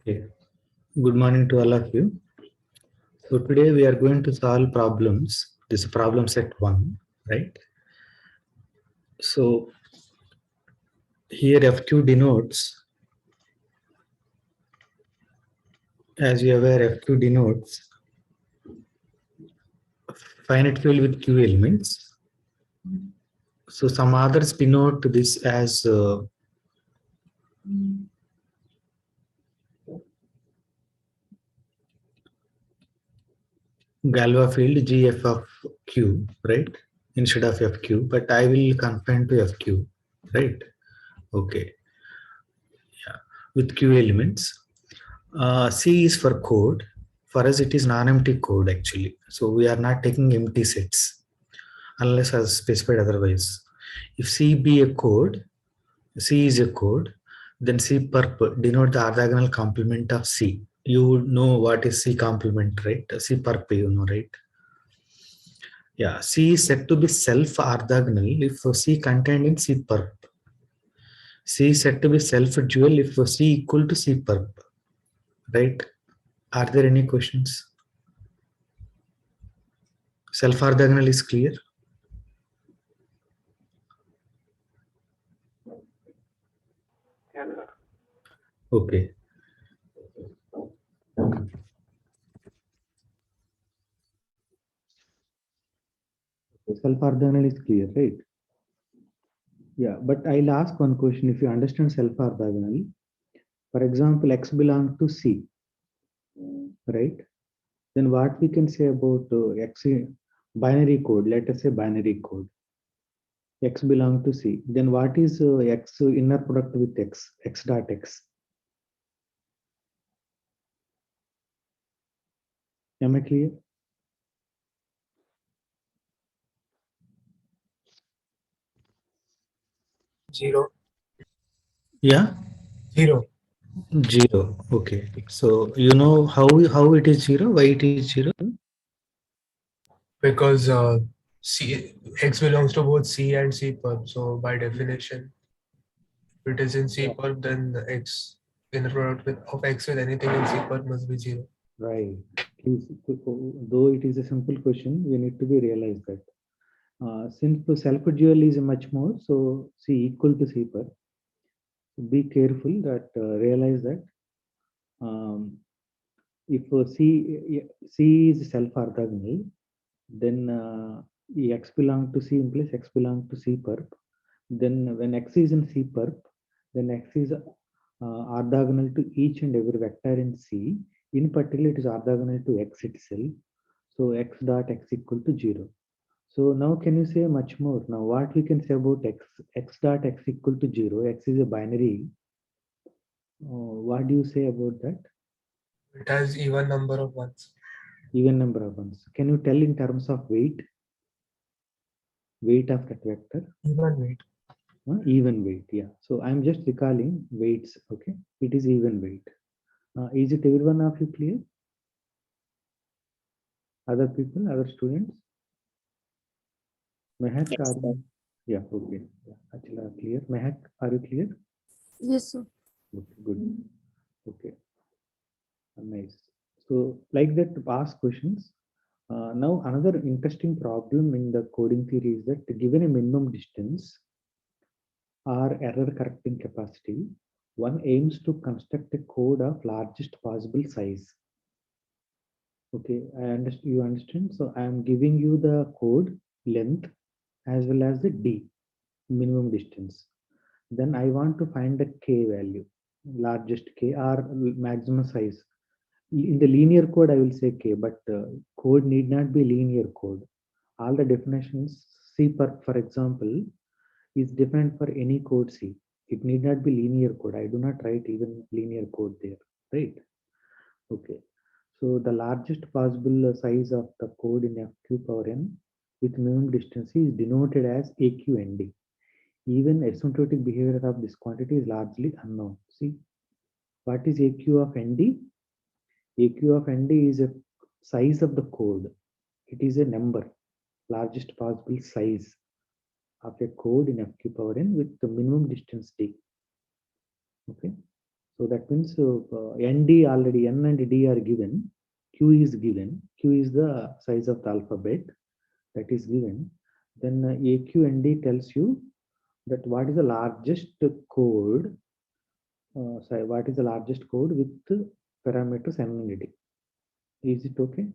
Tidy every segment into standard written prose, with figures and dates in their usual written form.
Okay. Good morning to all of you. So today we are going to solve problems. This is problem set 1, right? So here FQ denotes, as you are aware, FQ denotes finite field with Q elements. So some others denote this as Galois field GF of Q, right? Instead of FQ, but I will confine to FQ, right? Okay, with Q elements. C is for code. For us, it is non-empty code actually. So we are not taking empty sets unless as specified otherwise. If C be a code, C is a code, then C perp denote the orthogonal complement of C. You know what is C complement, right? C perp, you know, right? Yeah, C is said to be self-orthogonal if C contained in C perp. C is said to be self-dual if C equal to C perp, right? Are there any questions? Self-orthogonal is clear. Okay. Self-orthogonal is clear, right? Yeah, but I'll ask one question. If you understand self-orthogonal, for example, X belongs to C, right? Then what we can say about X binary code? Let us say binary code. X belongs to C. Then what is X inner product with X? X dot X. Am I clear? Zero. Yeah. Zero. Zero. Okay. So you know how it is zero? Why it is zero? Because C X belongs to both C and C perp. So by definition, if it is in C perp, then the X inner product of X with anything in C perp must be zero. Right. Though it is a simple question, we need to be realized that since the self-dual is much more, so C equal to C per. Be careful that realize that um, if C is self-orthogonal, then X belong to C implies X belong to C perp. Then when X is in C perp, then X is orthogonal to each and every vector in C. In particular, it is orthogonal to X itself. So X dot X equal to 0. So now can you say much more? Now what we can say about X? X dot X equal to 0. X is a binary. What do you say about that? It has even number of ones. Even number of ones. Can you tell in terms of weight? Weight of that vector? Even weight. Even weight, yeah. So I'm just recalling weights, okay? It is even weight. Is it every one of you clear? Other people, other students? Mehak, Yes, sir. yeah, okay. Yeah, Achila, clear. Mehak, are you clear? Yes, sir. Okay, good. Okay, nice. So like that, to ask questions. Now another interesting problem in the coding theory is that given a minimum distance or error correcting capacity, one aims to construct a code of largest possible size. Okay, you understand. So I am giving you the code length as well as the d minimum distance. Then I want to find the k value, largest k or maximum size. In the linear code, I will say k, but code need not be linear code. All the definitions, C for example, is different for any code C. It need not be linear code. I do not write even linear code there, right? Okay. So the largest possible size of the code in FQ power n with minimum distance is denoted as AQND. Even asymptotic behavior of this quantity is largely unknown. See, what is AQ of ND? AQ of ND is a size of the code. It is a number, largest possible size of a code in FQ power n with the minimum distance d. Okay. So that means ND already, N and D are given, Q is given, Q is the size of the alphabet that is given. Then AQ and D tells you that what is the largest code, sorry, what is the largest code with parameters N and D. Is it okay?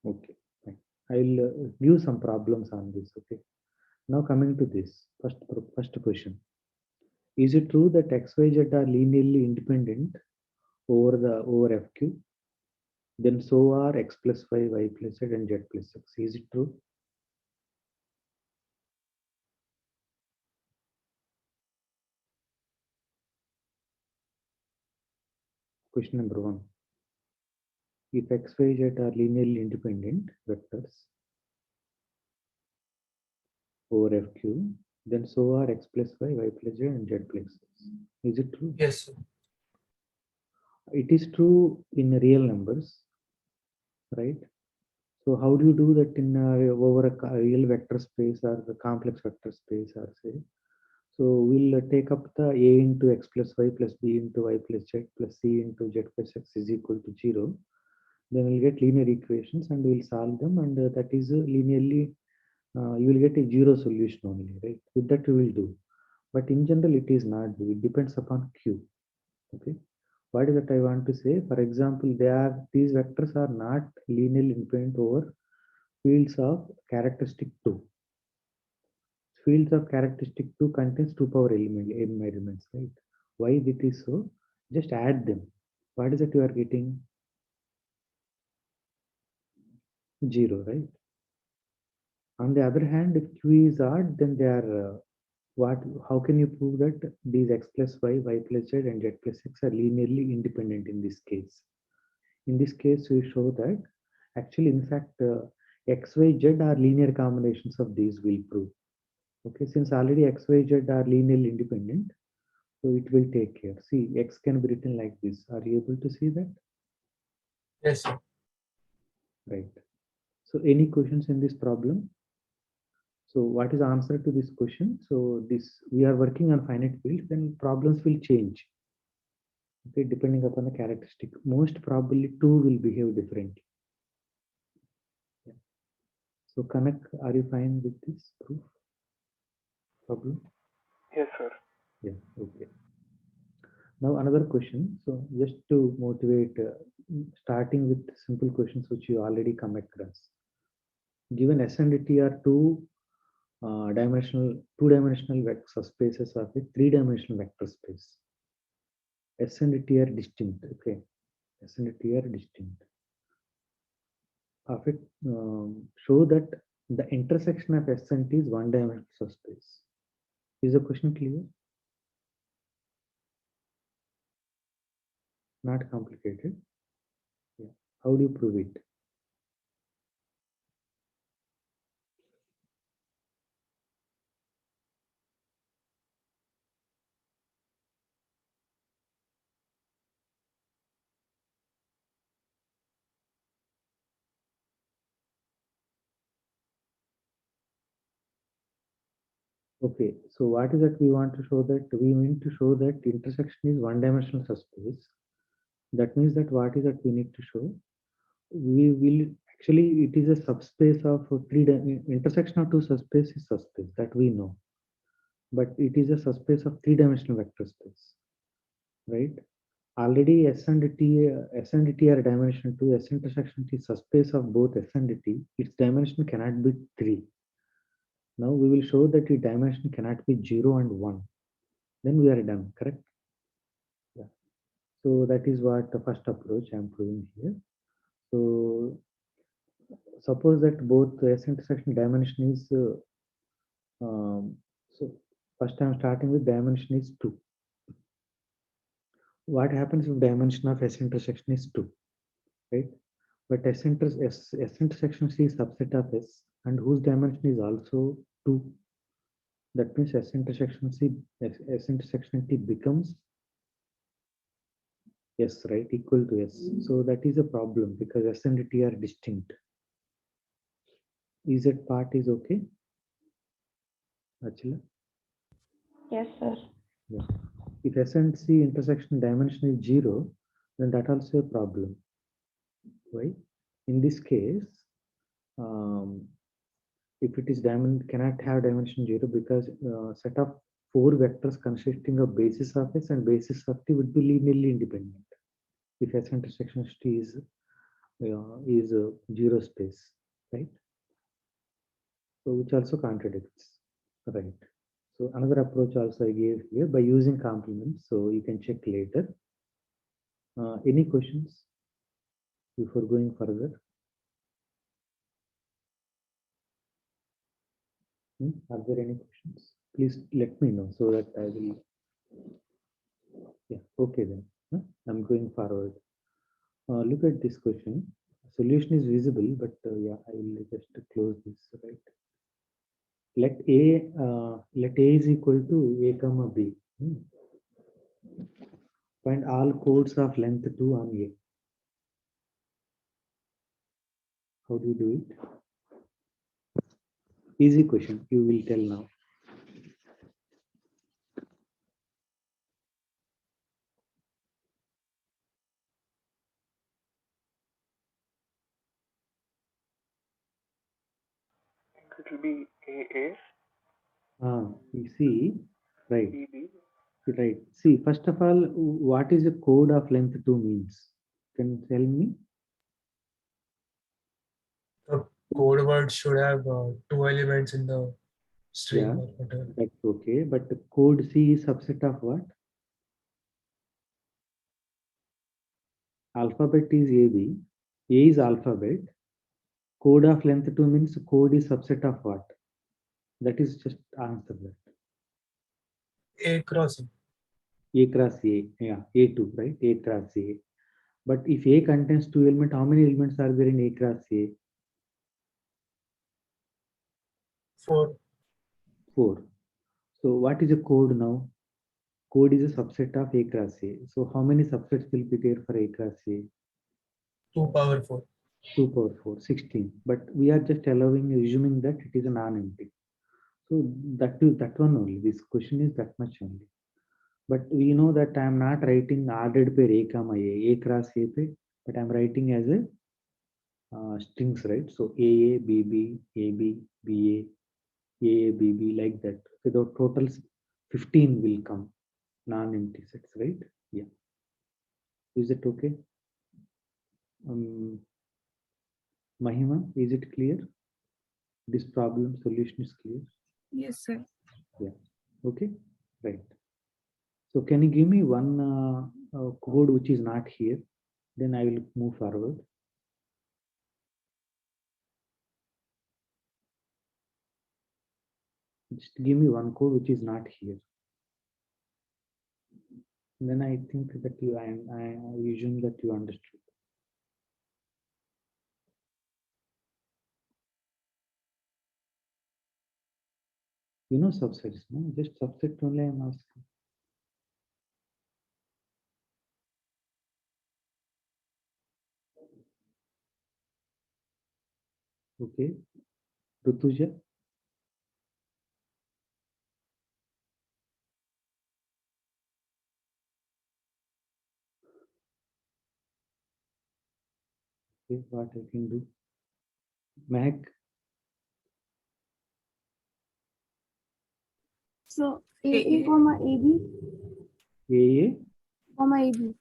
Okay, fine. I'll give some problems on this. Okay. Now coming to this first question. Is it true that X, Y, Z are linearly independent over FQ? Then so are X plus Y plus Z, and Z plus X. Is it true? Question number one. If X, Y, Z are linearly independent vectors over FQ, then so are X plus Y plus Z, and Z plus X. Is it true? Yes, sir. It is true in real numbers, right? So how do you do that in over a real vector space or the complex vector space, or say? So we'll take up the A into X plus Y plus B into Y plus Z plus C into Z plus X is equal to 0. Then we'll get linear equations and we'll solve them, and that is linearly, you will get a zero solution only, right? With that we will do. But in general, it is not. It depends upon Q. Okay. What is that I want to say? For example, these vectors are not linearly independent over fields of characteristic 2. Fields of characteristic 2 contains 2 power elements, right? Why it is so? Just add them. What is it you are getting? 0, right? On the other hand, if Q is odd, then they are what? How can you prove that these X plus Y plus Z, and Z plus X are linearly independent in this case? In this case, we show that actually, in fact, X, Y, Z are linear combinations of these will prove. Okay, since already X, Y, Z are linearly independent, so it will take care. See, X can be written like this. Are you able to see that? Yes, sir. Right. So any questions in this problem? So what is the answer to this question? So this, we are working on finite fields, then problems will change. Okay, depending upon the characteristic. Most probably two will behave differently. Yeah. So Kanak, are you fine with this proof problem? Yes, sir. Yeah. Okay. Now another question. So just to motivate, starting with simple questions which you already come across. Given S and T are two-dimensional vector subspaces of a three-dimensional vector space. S and T are distinct. Okay, S and T are distinct. Of it, show that the intersection of S and T is one-dimensional subspace. Is the question clear? Not complicated. Yeah. How do you prove it? Okay, so what is that we want to show? That we mean to show that intersection is one-dimensional subspace. That means that what is that we need to show? We will actually, it is a subspace of intersection of two subspace is subspace that we know, but it is a subspace of three-dimensional vector space, right? Already S and T are dimension 2. S intersection T subspace of both S and T. Its dimension cannot be 3. Now we will show that the dimension cannot be 0 and 1. Then we are done, correct? Yeah. So that is what the first approach I am proving here. So suppose that both S intersection dimension is so first I am starting with dimension is 2. What happens if dimension of S intersection is 2, right? But S intersection is subset of S, and whose dimension is also 2. That means S intersection T becomes S, right? Equal to S. So that is a problem because S and T are distinct. Is that part is okay? Achila? Yes, sir. Yeah. If S and C intersection dimension is 0, then that also a problem, right? In this case, um, if it is cannot have dimension 0 because set of four vectors consisting of basis of S and basis of T would be linearly independent if S intersection T is a zero space, right? So which also contradicts, right? So another approach also I gave here by using complements. So you can check later. Any questions before going further? Are there any questions? Please let me know so that I will. Yeah. Okay then. I'm going forward. Look at this question. Solution is visible, but yeah, I will just close this. Right. Let A is equal to A comma B. Find all codes of length 2 on A. How do you do it? Easy question. You will tell now. It will be AA, You see, right, BB. right. See, first of all, what is a code of length 2 means? Can you tell me? The code word should have two elements in the string Yeah, or whatever. that's okay. But the code C is subset of what? Alphabet is AB. A is alphabet. Code of length 2 means code is subset of what? That is just answer that. A cross A. A cross A. Yeah, A2, right? A cross A. But if A contains two elements, how many elements are there in A cross A? 4. 4. So what is a code now? Code is a subset of A cross A. So how many subsets will be there for A cross A? 2 power 4. 2 power 4, 16. But we are just assuming that it is a non-empty. So that one only. This question is that much only. But we know that I am not writing ordered pair A comma A cross A pair, but I am writing as a strings, right? So A B B A B B A B B like that. So the totals 15 will come non-empty sets, right? Yeah. Is it okay? Mahima, is it clear? This problem solution is clear? Yes, sir. Yeah. Okay. Right. So can you give me one code which is not here? Then I will move forward. Just give me one code which is not here. Then I think that I assume that you understood. You know subsets, no? Just subset only I'm asking. Okay. Rutuja, okay, what I can do. Mac, So AA comma AB AA, comma AB.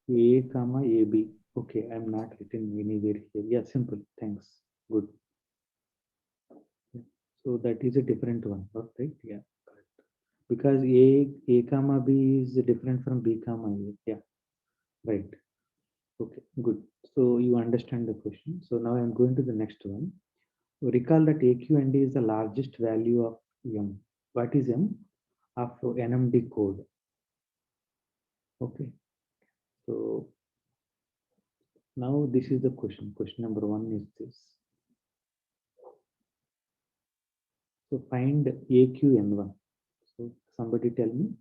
A comma AB. Okay, I'm not written anywhere here. Yeah, simple. Thanks. Good. Yeah. So that is a different one, right? Yeah, correct. Because A comma B is different from B comma A. Yeah, right. Okay, good. So you understand the question. So now I'm going to the next one. Recall that AQ and D is the largest value of M. What is M? Of NMD code. Okay. So now this is the question. Question number one is this. So find AQN1. So somebody tell me.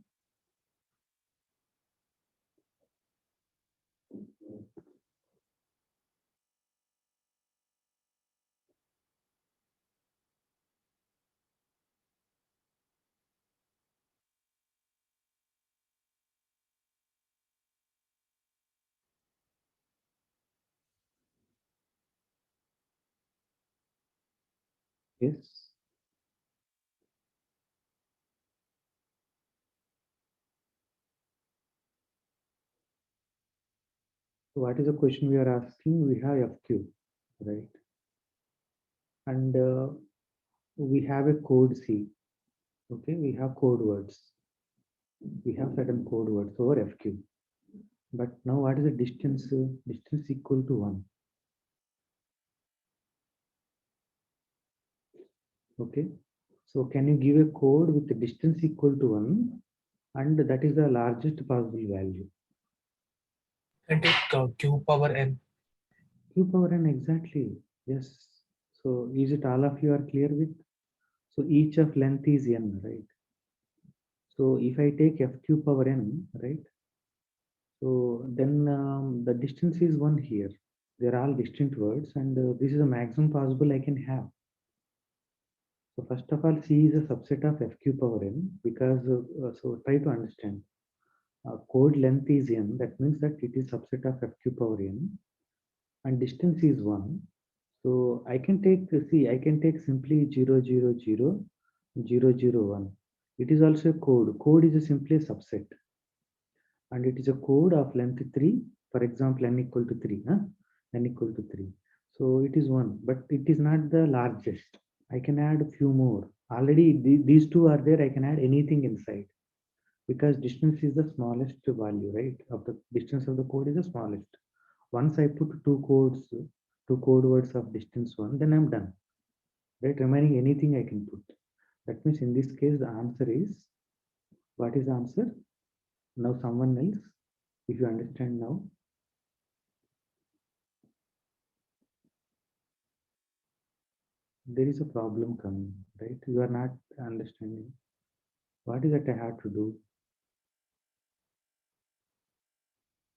Yes. So what is the question we are asking? We have FQ, right? And we have a code C. Okay, we have code words. We have certain code words over FQ. But now what is the distance? Distance equal to 1. Okay. So can you give a code with the distance equal to 1 and that is the largest possible value? And take q power n. Q power n, exactly. Yes. So is it all of you are clear with? So each of length is n, right? So if I take fq power n, right? So then the distance is 1 here. They're all distinct words and this is the maximum possible I can have. So first of all, C is a subset of fq power n because, so try to understand. Code length is n, that means that it is subset of fq power n and distance is 1. So I can take, see, I can take simply 0, 0, 0, 0, 0, 1. It is also a code. Code is simply a subset and it is a code of length 3. For example, n equal to 3, huh? N equal to 3. So it is 1, but it is not the largest. I can add a few more. Already these two are there. I can add anything inside because distance is the smallest value, right? Of the distance of the code is the smallest. Once I put two codes, two code words of distance 1, then I'm done. Right? Remaining anything I can put. That means in this case, the answer is, what is the answer? Now someone else, if you understand now. There is a problem coming, right? You are not understanding. What is that I have to do?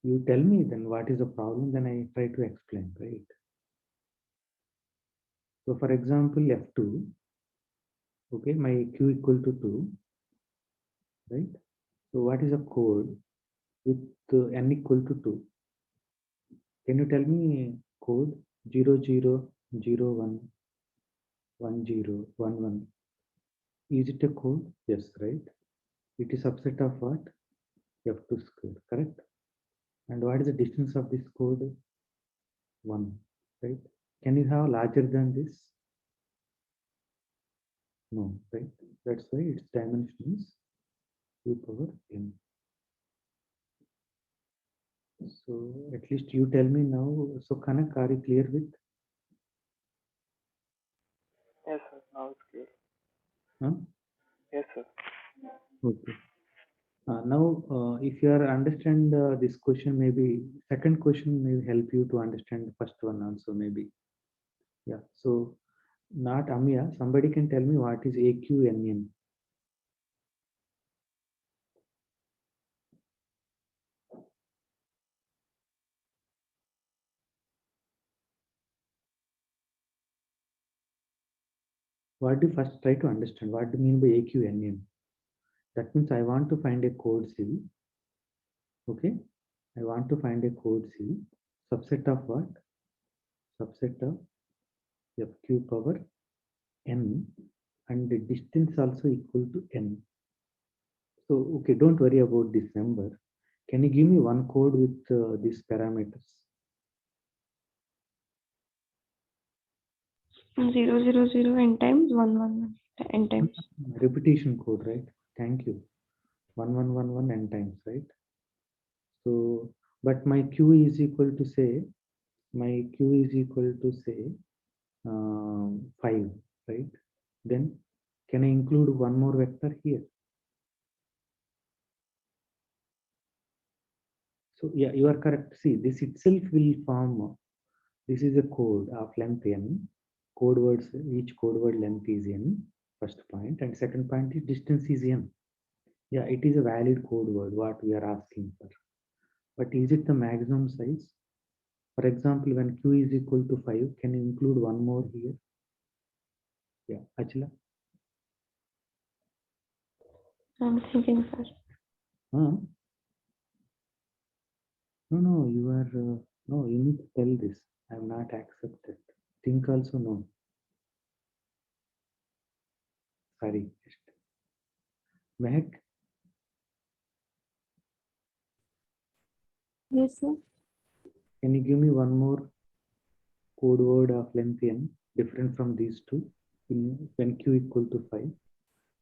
You tell me then what is the problem, then I try to explain, right? So for example, F2, okay, my Q equal to 2, right? So what is a code with N equal to 2? Can you tell me code 0, 0, 0, 1, 1, 0, 1, 1? Is it a code? Yes, right? It is subset of what? F2 square, correct? And what is the distance of this code? 1, right? Can you have larger than this? No, right? That's why its dimension is 2 power n. So at least you tell me now. So Kanak, are you clear with? Yes, sir. Now it's clear. Huh? Yes, sir. Okay. Now, if you are understand this question, maybe second question may help you to understand the first one also maybe. Yeah. So not Amia, somebody can tell me what is AQNN. What do you first try to understand? What do you mean by AQNN? That means I want to find a code C. Okay. I want to find a code C. Subset of what? Subset of FQ power n and the distance also equal to n. So, okay, don't worry about this number. Can you give me one code with these parameters? 000 n times 111 n times. Repetition code, right? Thank you. 1111 n times, right? So, but my q is equal to say, my q is equal to say 5, right? Then can I include one more vector here? So yeah, you are correct. See, this itself will form, this is a code of length n. Code words, each code word length is n, first point. And second point is distance is n. Yeah, it is a valid code word, what we are asking for. But is it the maximum size? For example, when q is equal to 5, can you include one more here? Yeah, Achila? I'm thinking, sir. Huh? No, you are, no, you need to tell this. I am not accepted. Think also no. Sorry. Mehak, Yes, sir. can you give me one more code word of length n different from these two when q equal to 5?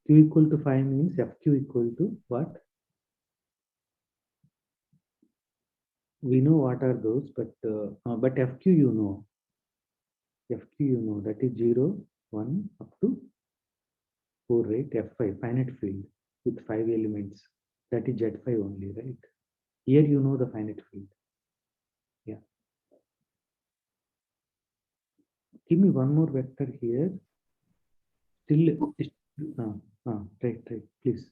Q equal to 5 means fq equal to what? We know what are those, but fq you know. Fq you know that is 0, 1 up to 4, right? F5, finite field with 5 elements. That is Z5 only, right? Here you know the finite field. Yeah. Give me one more vector here. Still, right, please.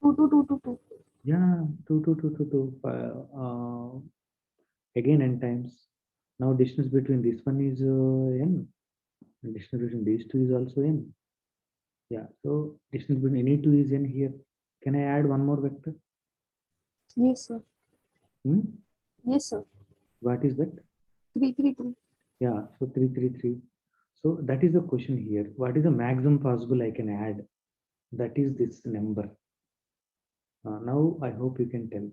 2, 2, 2, 2, 2. Yeah, 2, 2, 2, 2, 2. Again n times. Now distance between this one is n. And distance between these two is also n. Yeah, so distance between any two is n here. Can I add one more vector? Yes, sir. Hmm? Yes, sir. What is that? 3, 3, 3. Yeah, so 3, 3, 3. So that is the question here. What is the maximum possible I can add? That is this number. Now I hope you can tell.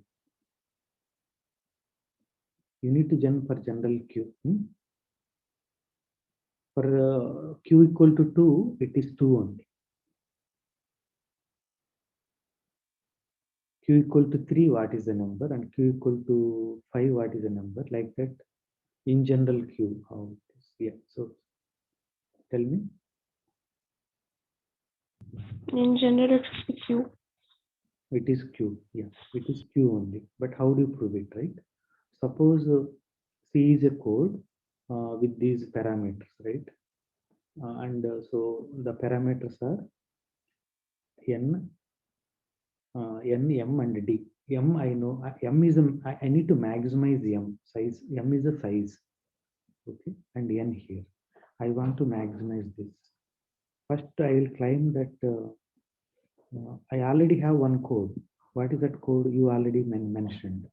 You need to jump for general Q. For Q equal to 2, it is 2 only. Q equal to 3, what is the number? And Q equal to 5, what is the number? Like that. In general Q, how it is. Yeah, so tell me. In general, it's Q. It is Q. Yeah, it is Q only. But how do you prove it, right? Suppose C is a code with these parameters, right? So the parameters are N, N, M, and D. M, I know, M is, I need to maximize M size. M is the size, okay? And N here. I want to maximize this. First, I will claim that I already have one code. What is that code you already mentioned?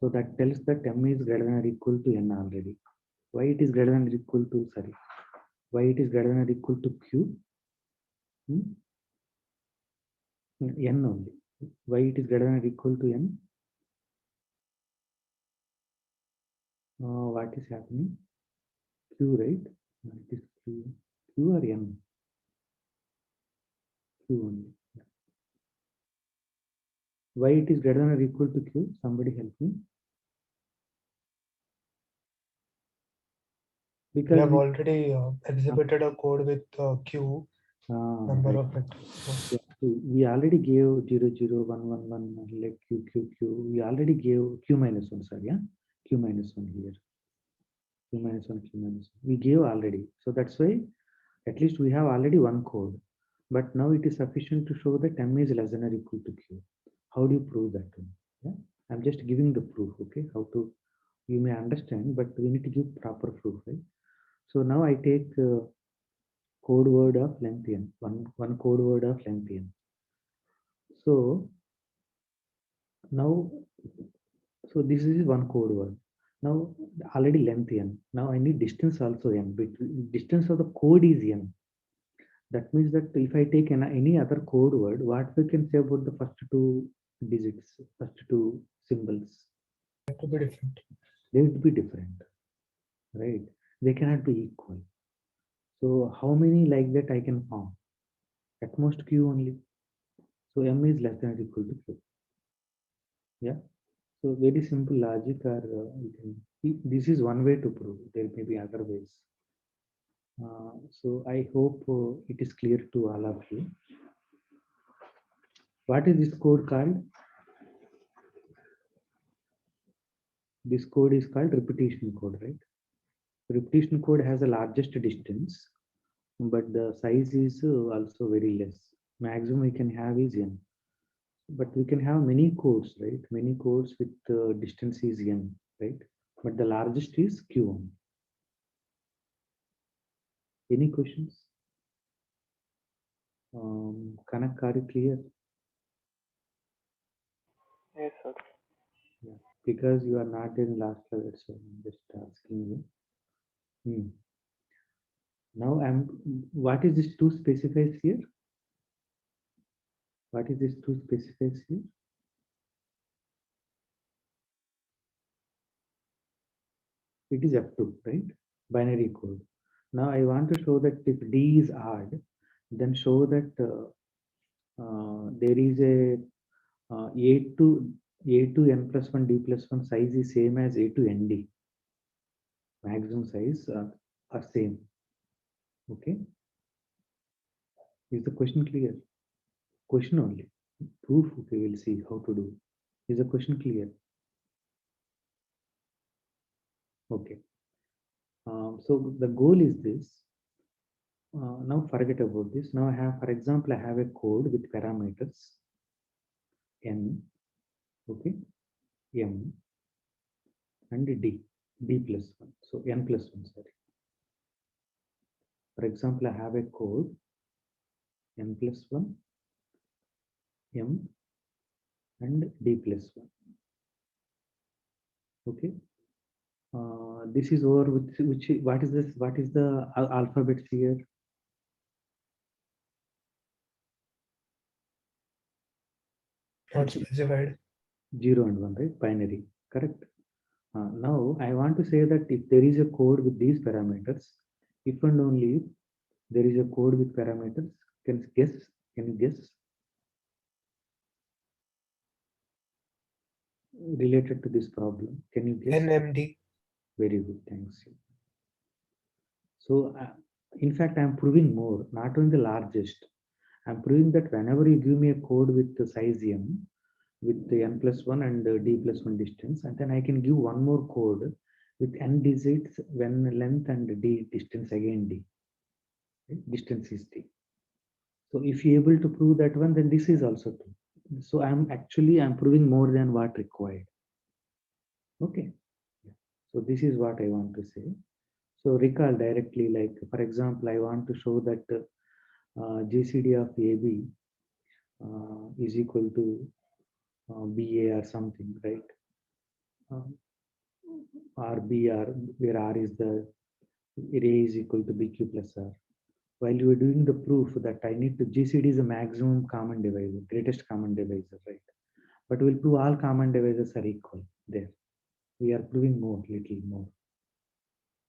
So that tells that M is greater than or equal to N already. Why it is greater than or equal to, sorry, why it is greater than or equal to Q? N only. Why it is greater than or equal to N? What is happening? Q, right? It is Q. Q or N? Q only. Yeah. Why it is greater than or equal to Q? Somebody help me. We Because have already exhibited a code with Q number right. of vectors. Yeah, so we already gave 0, 0, 1, 1, 1, like Q, Q, Q. We already gave Q minus 1, sorry, yeah? Q minus 1 here. Q minus 1, Q minus 1. We gave already. So that's why at least we have already one code. But now it is sufficient to show that M is less than or equal to Q. How do you prove that one? Yeah? I'm just giving the proof, okay? How to, you may understand, but we need to give proper proof, right? So now I take code word of length n, one code word of length n. So now, so this is one code word. Now already length n. Now I need distance also n. Between distance of the code is n. That means that if I take any other code word, what we can say about the first two digits, first two symbols? It to be different. They would be different, right? They cannot be equal. So how many like that I can form? At most Q only. So M is less than or equal to Q. Yeah. So very simple logic, or you can. This is one way to prove. There may be other ways. So I hope it is clear to all of you. What is this code called? This code is called repetition code, right? Repetition code has the largest distance, but the size is also very less. Maximum we can have is n. But we can have many codes, right? Many codes with distance is n, right? But the largest is q1. Any questions? Kanak, are you clear? Yes, sir. Yeah. Because you are not in last level, so I'm just asking you. Now what is this 2 specifies here? What is this two specifies here? It is F2, right? Binary code. Now I want to show that if D is odd, then show that there is a A to N plus 1 D plus 1 size is same as A to ND. Maximum size are same. Okay. Is the question clear? Question only. Proof, okay, we'll see how to do. Is the question clear? Okay. So the goal is this. Now forget about this. Now I have, for example, I have a code with parameters N, okay, M, and D plus 1. So N plus 1, sorry. For example, I have a code N plus 1, M, and D plus 1. Okay. This is over which what is this? What is the alphabets here? Not specified. 0 and 1, right? Binary, correct? Now I want to say that if there is a code with these parameters, if and only if there is a code with parameters, can you guess related to this problem? Can you guess? NMD. Very good, thanks. So in fact, I'm proving more, not only the largest. I'm proving that whenever you give me a code with the size M, with the N plus 1 and D plus 1 distance, and then I can give one more code with N digits when length and D distance again D. Right? Distance is D. So if you're able to prove that one, then this is also true. So I'm proving more than what required. Okay. So this is what I want to say. So recall directly, like for example, I want to show that GCD of AB is equal to BA or something, right? Or BR, where R is the A is equal to BQ plus R. While you are doing the proof that I need to GCD is the maximum common divisor, greatest common divisor, right? But we'll prove all common divisors are equal there. We are proving more, little more.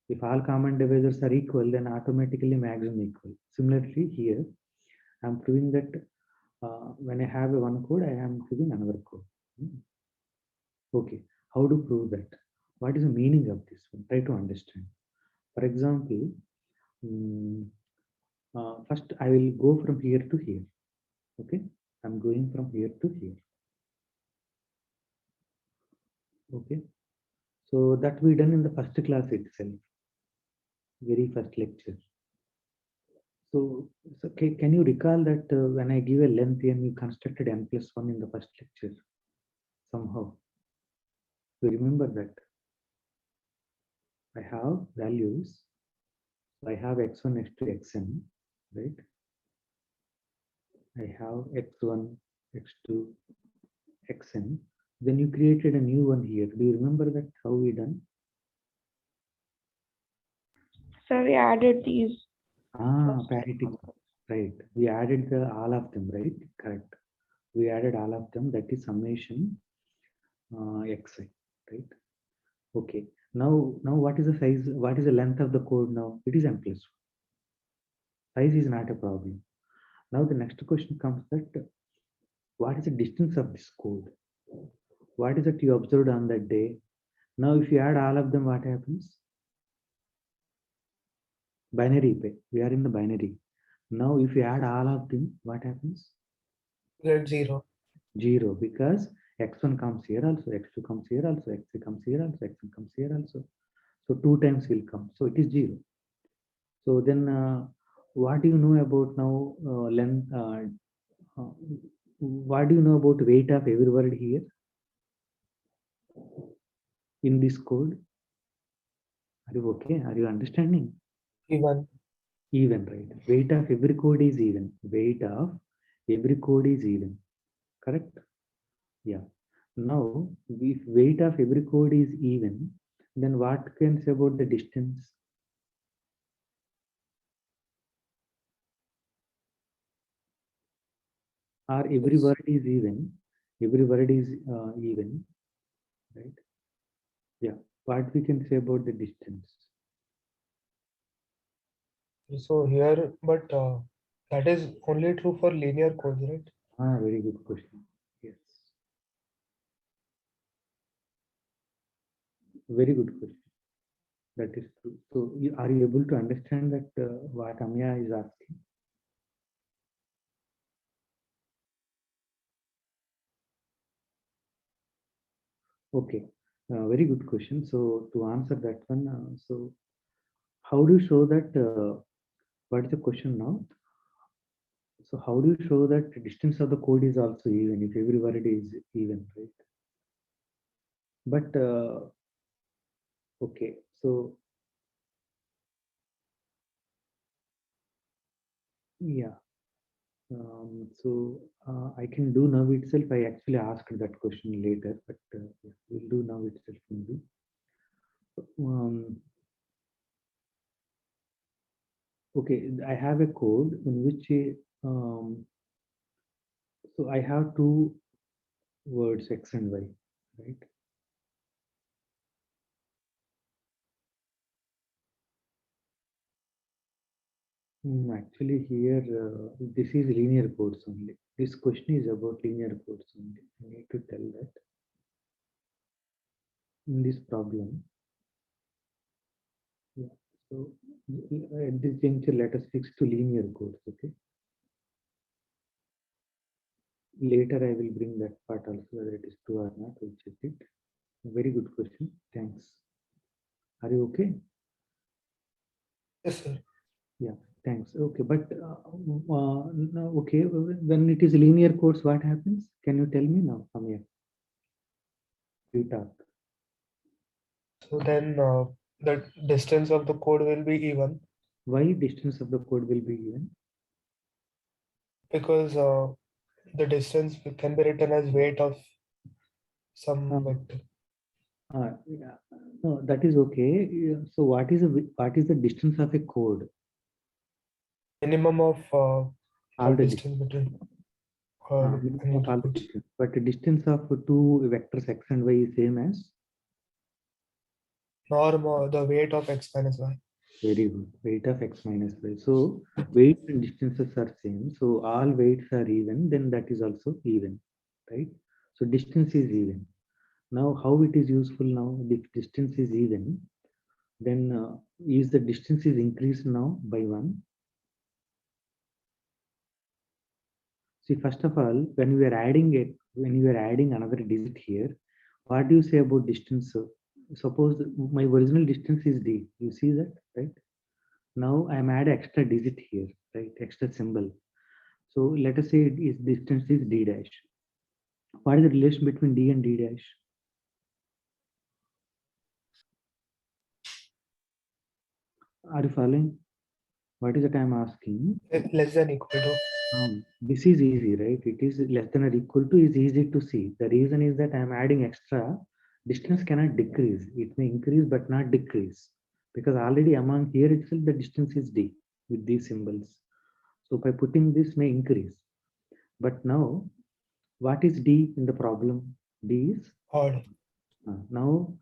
If all common divisors are equal, then automatically maximum equal. Similarly here, I'm proving that when I have a one code, I am proving another code. Okay, how to prove that? What is the meaning of this one? Try to understand. For example, first I will go from here to here. Okay, I'm going from here to here. Okay, so that we done in the first class itself, very first lecture. So can you recall that when I give a length and you constructed n plus 1 in the first lecture somehow? You remember that? I have values. I have x1 next to xn, right? I have x1, x2, xn. Then you created a new one here. Do you remember that? How we done? So we added these. Parity. Right. We added all of them, right? Correct. We added all of them. That is summation xi, right? Okay. Now what is the size? What is the length of the code now? It is m plus 1. Size is not a problem. Now the next question comes that what is the distance of this code? What is it you observed on that day? Now if you add all of them, what happens? Binary pay. We are in the binary. Now if you add all of them, what happens? Get 0. 0, because x1 comes here also, x2 comes here also, x3 comes here also, x1 comes here also. So 2 times will come. So it is 0. So then what do you know about now length? What do you know about weight of every word here in this code? Are you okay? Are you understanding? Even. Even, right? Weight of every code is even. Weight of every code is even. Correct? Yeah. Now, if weight of every code is even, then what can say about the distance? or every Yes. word is even. Every word is even, right? Yeah. What we can say about the distance? So here, but that is only true for linear codes, right? Very good question. Yes, very good question. That is true. So, are you able to understand that what Amya is asking? Okay, very good question. So, to answer that one, so how do you show that? What is the question now? So, how do you show that the distance of the code is also even if every word is even, right? But okay, so yeah. I can do now itself. I actually asked that question later, but yeah, we'll do now itself. Maybe. Um, okay, I have a code in which so I have two words X and Y, right? Actually, here this is linear codes only. This question is about linear codes only. I need to tell that in this problem. Yeah. So at this juncture, let us fix to linear codes. Okay. Later, I will bring that part also, whether it is true or not. We'll check it. Very good question. Thanks. Are you okay? Yes, sir. Yeah. Thanks. Okay. But no, okay. When it is linear codes, what happens? Can you tell me now? Come here. You talk. So then the distance of the code will be even Why distance of the code will be given? because the distance can be written as weight of some Um, vector. yeah. No, that is okay. Yeah, so what is the distance of a code? Minimum of All the the distance between minimum any of two all the codes. distance. But the distance of two vectors X and Y is same as. Norm the weight of x minus y. Very good. Weight of X minus Y. So weights and distances are same. So all weights are even, then that is also even, right? So distance is even. Now how it is useful now? If distance is even, then is the distance is increased now by one. See, first of all, when we are adding it, when you are adding another digit here, what do you say about distance? Suppose my original distance is D. You see that, right? Now I am add extra digit here, right? Extra symbol. So let us say its distance is D dash. What is the relation between D and D dash? Are you following? What is that I am asking? Less than equal to. This is easy, right? It is less than or equal to is easy to see. The reason is that I am adding extra. Distance cannot decrease. It may increase but not decrease because already among here itself the distance is D with these symbols. So by putting this may increase. But now what is D in the problem? D is Odd. now.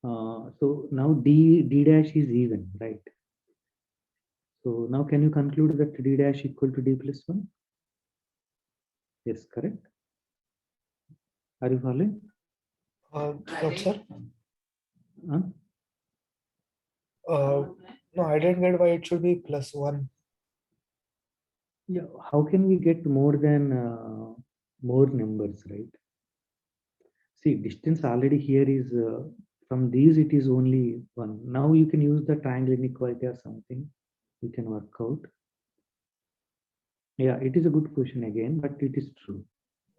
So now D dash is even, right? So now can you conclude that D dash equal to D plus 1? Yes, correct. Are you following? What, sir? Huh? No, I didn't get why it should be plus one. Yeah, how can we get more than more numbers, right? See, distance already here is from these it is only one. Now you can use the triangle inequality or something. You can work out. Yeah, it is a good question again, but it is true.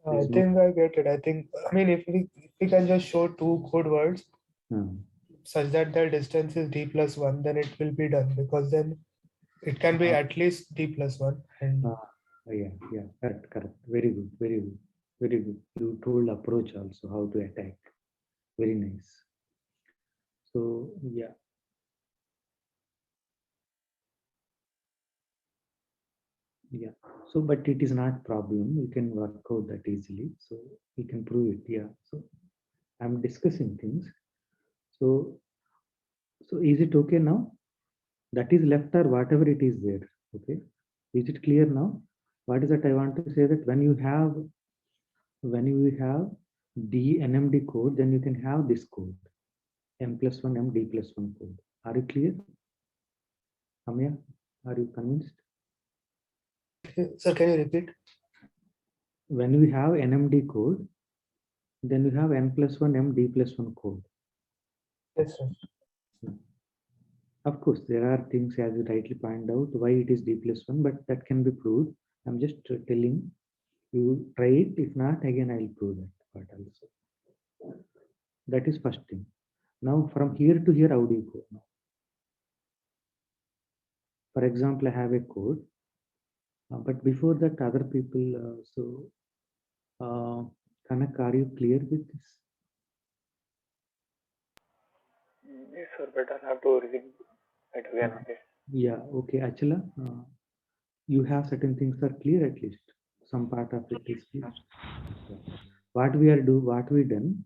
There I is no. think I get it. I mean, if we can just show two code words Um, such that their distance is d plus one, then it will be done because then it can be uh, at least d plus one. And yeah, correct, correct. Very good, very good, very good. You told approach also how to attack. Very nice. So yeah. Yeah. So, but it is not problem. You can work out that easily. So you can prove it. Yeah. So I'm discussing things. So, so is it okay now? That is left or whatever it is there. Okay. Is it clear now? What is that I want to say that when you have D NMD code, then you can have this code M plus one M D plus one code. Are you clear? Amya, are you convinced? Sir, can you repeat? When we have NMD code, then we have N plus one M D plus one code. Yes, sir. Of course, there are things as you rightly point out why it is D plus one, but that can be proved. I'm just telling you try it. If not, again I'll prove that part also. That is first thing. Now from here to here, how do you go now? For example, I have a code, but before that, other people. Uh, Kanak, are you clear with this? Yes, sir, but I'll have to read it again. Uh, Okay. yeah. Okay, Achala, you have certain things are clear at least. Some part of it is clear. Yeah. What we done,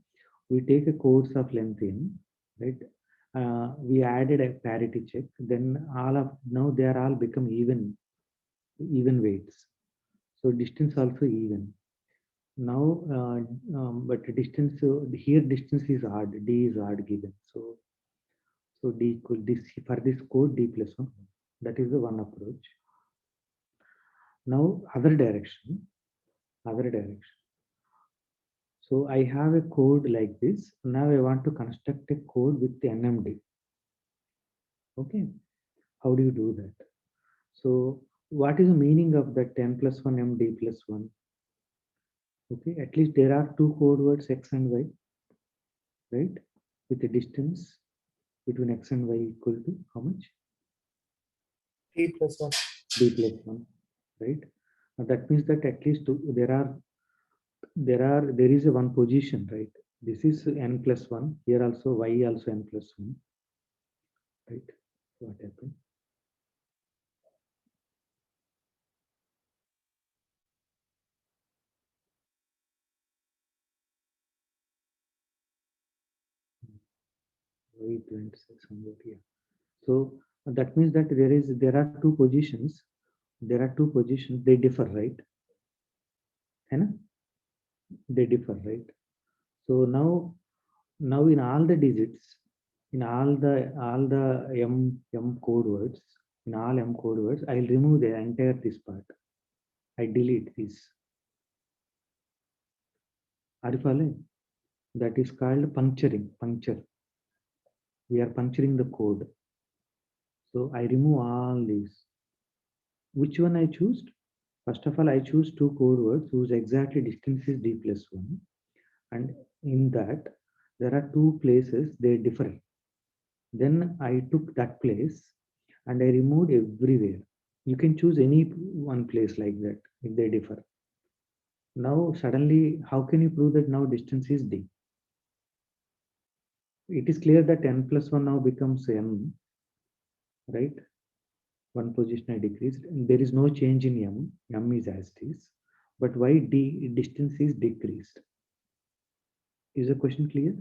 we take a codes of length in, right? We added a parity check, then all of now they are all become even weights. So distance also even. Now, but distance here distance is odd, D is odd given. So D equal this for this code D plus one. That is the one approach. Now other direction. So I have a code like this. Now I want to construct a code with the NMD. Okay. How do you do that? So what is the meaning of that 10 plus 1 MD plus 1? Okay. At least there are two code words X and Y, right? With the distance between X and Y equal to how much? D plus 1. D plus 1, right? That means that at least there is a one position, right? This is N plus 1. Here also Y also N plus 1, right? What happened? Wait, went somewhere here. So that means that there are two positions. There are two positions. They differ, right? And they differ, right? So now in all the digits, in all the M code words, in all M code words, I'll remove the entire this part. I delete this. Are you following? That is called puncturing. Puncture. We are puncturing the code. So I remove all these. Which one I choose? First of all, I choose two code words whose exactly distance is D plus 1. And in that, there are two places they differ. Then I took that place and I removed everywhere. You can choose any one place like that if they differ. Now, suddenly, how can you prove that now distance is D? It is clear that N plus 1 now becomes M, right? One position I decreased. And there is no change in M. M is as it is. But why D distance is decreased? Is the question clear?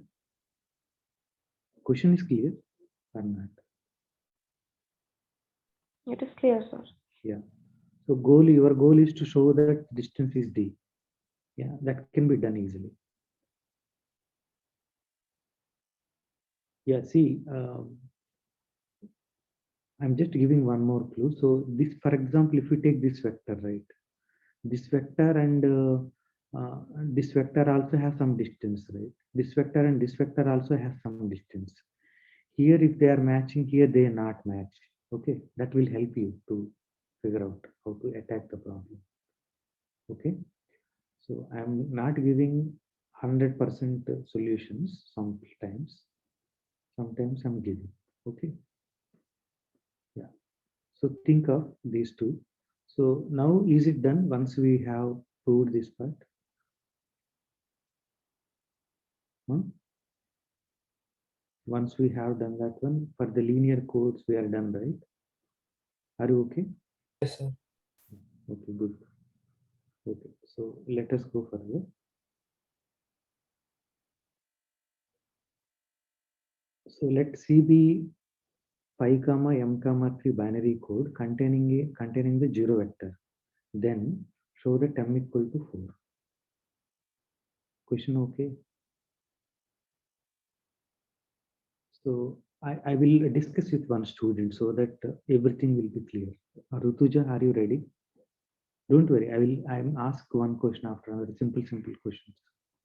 Question is clear or not? It is clear, sir. Yeah. So your goal is to show that distance is D. Yeah, that can be done easily. Yeah, see, I'm just giving one more clue. So this, for example, if we take this vector, right? This vector and this vector also has some distance, right? This vector and this vector also has some distance. Here, if they are matching, here they not match. Okay, that will help you to figure out how to attack the problem. Okay, so I'm not giving 100% solutions sometimes. Sometimes I'm giving. Okay, yeah. So think of these two. So now is it done once we have proved this part? Hmm? Once we have done that one, for the linear codes, we are done, right? Are you okay? Yes, sir. Okay, good. Okay, so let us go further. So let C be 5 comma m comma 3 binary code containing the 0 vector. Then show that m equal to 4. Question okay? So I will discuss with one student so that everything will be clear. Rutuja, are you ready? Don't worry, I am ask one question after another, simple questions.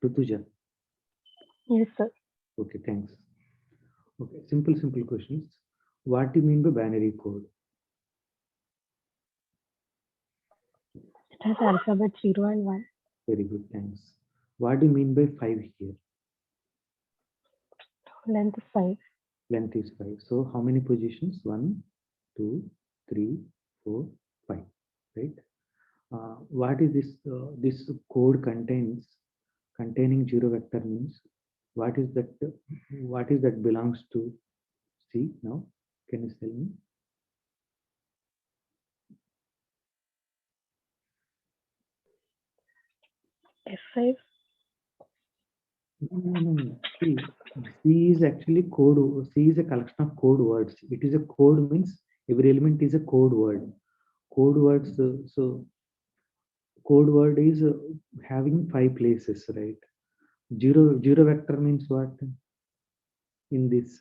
Rutuja, Yes, sir. okay, thanks. Okay, simple questions. What do you mean by binary code? It has alphabet 0 and 1. Very good, thanks. What do you mean by 5 here? Length is 5. Length is 5. So how many positions? 1, 2, 3, 4, 5. Right? What is this? This code containing 0 vector means what is that? What is that belongs to C? Now, can you tell me? F5. No. See, C is actually code. C is a collection of code words. It is a code means every element is a code word. Code words. So code word is having 5 places, right? Zero vector means what in this?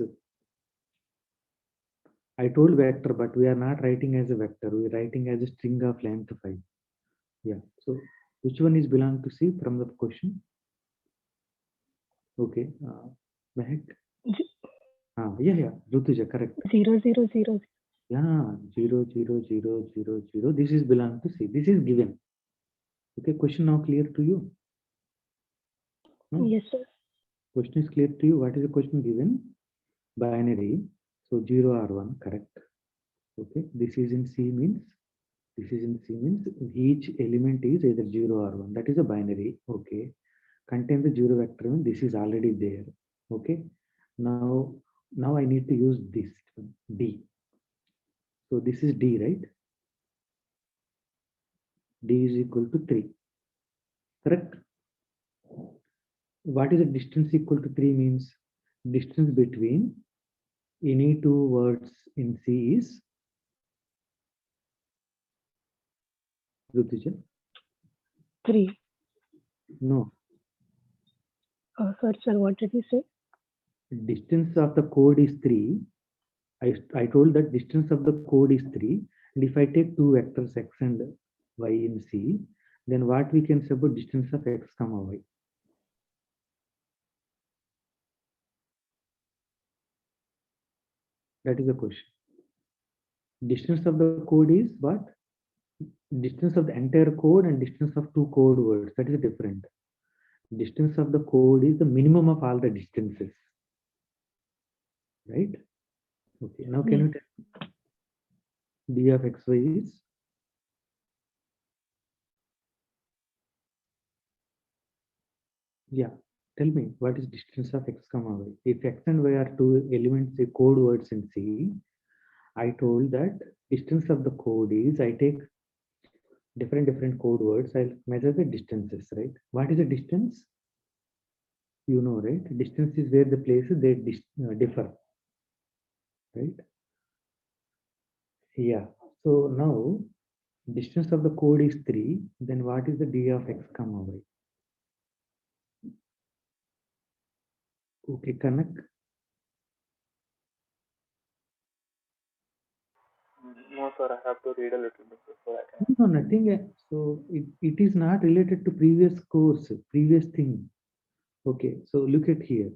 I told vector, but we are not writing as a vector. We are writing as a string of length 5. Yeah. So which one is belong to C from the question? Okay. Mehak? Yeah. Rutuja, correct. 0, 0, 0. Yeah, 0, 0, 0, 0, 0. This is belong to C. This is given. Okay, question now clear to you? No? Yes, sir. Question is clear to you. What is the question given? Binary. So 0 or 1, correct. Okay, this is in C means each element is either 0 or 1. That is a binary. Okay, contain the 0 vector means this is already there. Okay, now I need to use this D. So this is D, right? D is equal to 3. Correct? What is the distance equal to 3 means? Distance between any two words in C is Rutuja? 3. No. Sorry, sir. What did you say? Distance of the code is 3. I told that distance of the code is 3. And if I take two vectors x and y in C, then what we can say about distance of x comma y? That is the question. Distance of the code is what? Distance of the entire code and distance of two code words. That is different. Distance of the code is the minimum of all the distances. Right? Okay. Now can you tell d of xy is? Yeah. Tell me what is distance of x comma y? If x and y are two elements, say code words in C, I told that distance of the code is I take different code words. I'll measure the distances, right? What is the distance? You know, right? Distance is where the places they differ, right? Yeah. So now distance of the code is 3. Then what is the d of x comma y? Okay, connect. No, sir, I have to read a little bit before I can. No, nothing. So it is not related to previous course, previous thing. Okay, so look at here.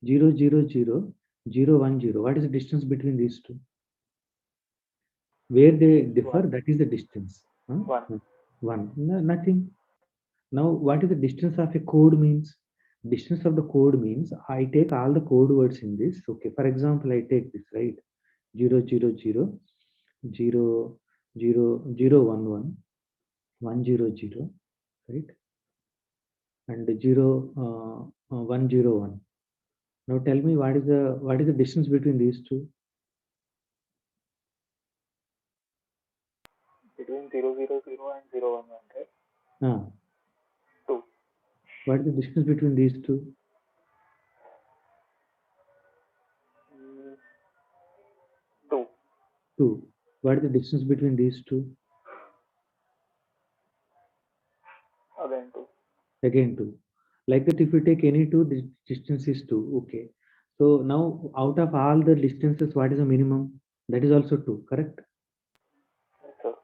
0, 0, 0, 0, 1, 0. What is the distance between these two? Where they differ, 1. that is the distance. Huh? 1. 1. No, nothing. Now, what is the distance of a code means? Distance of the code means I take all the code words in this. Okay, for example, I take this, right? 0, 0, 0, 0, 0, 0, 1, 1, 1, 0, 0, right? And 0, 1, 0, 1. Now tell me what is the distance between these two? Between 0, 0, 0 and 0, 1, 1, right? Ah, 2. what is the distance between these two? Mm, 2. 2. What is the distance between these two? Again 2. Again 2. Like that, if you take any two, the distance is 2. Okay. So now out of all the distances, what is the minimum? That is also 2, correct? Yes, sir.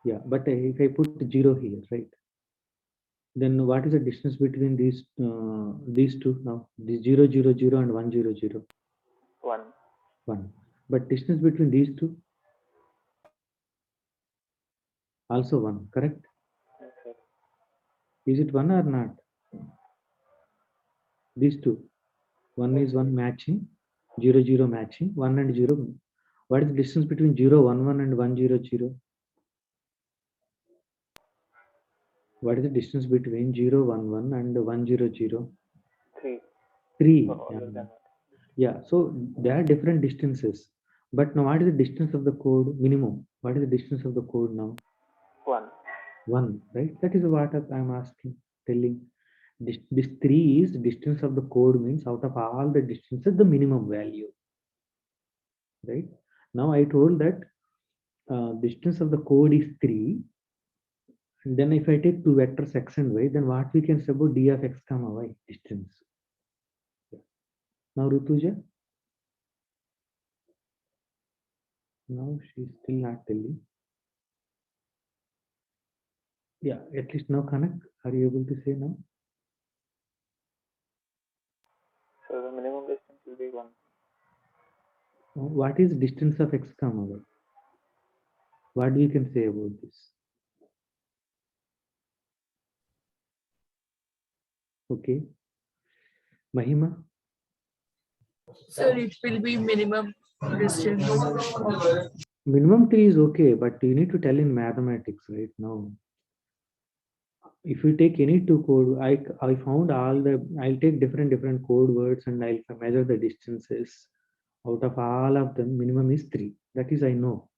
Yeah, but if I put 0 here, right? Then what is the distance between these two now? The 0, 0, 0 and 1, 0, 0. 1. 1. But distance between these two also 1, correct? Yes, sir. Is it 1 or not? These two. 1 Yes, is sir. 1 matching, 0, 0 matching, 1 and 0. What is the distance between 0, 1, 1 and 1, 0, 0? What is the distance between 0, 1, 1 and 1, 0, 0? 3. 3. Or less than 1. Yeah, so there are different distances. But now what is the distance of the code minimum? What is the distance of the code now? 1. 1, right? That is what I'm asking, telling. This 3 is distance of the code, means out of all the distances, the minimum value, right? Now I told that distance of the code is 3. And then if I take two vectors x and y, then what we can say about d of x comma y distance? Now Rutuja, now she's still not telling. Yeah, at least now Kanak, are you able to say now? So the minimum distance will be 1. What is distance of x comma y? What we can say about this? Okay, Mahima. Sir, it will be minimum distance. Minimum 3 is okay, but you need to tell in mathematics right now. If you take any two code, I found all the, I'll take different code words and I'll measure the distances. Out of all of them, minimum is 3. That is I know.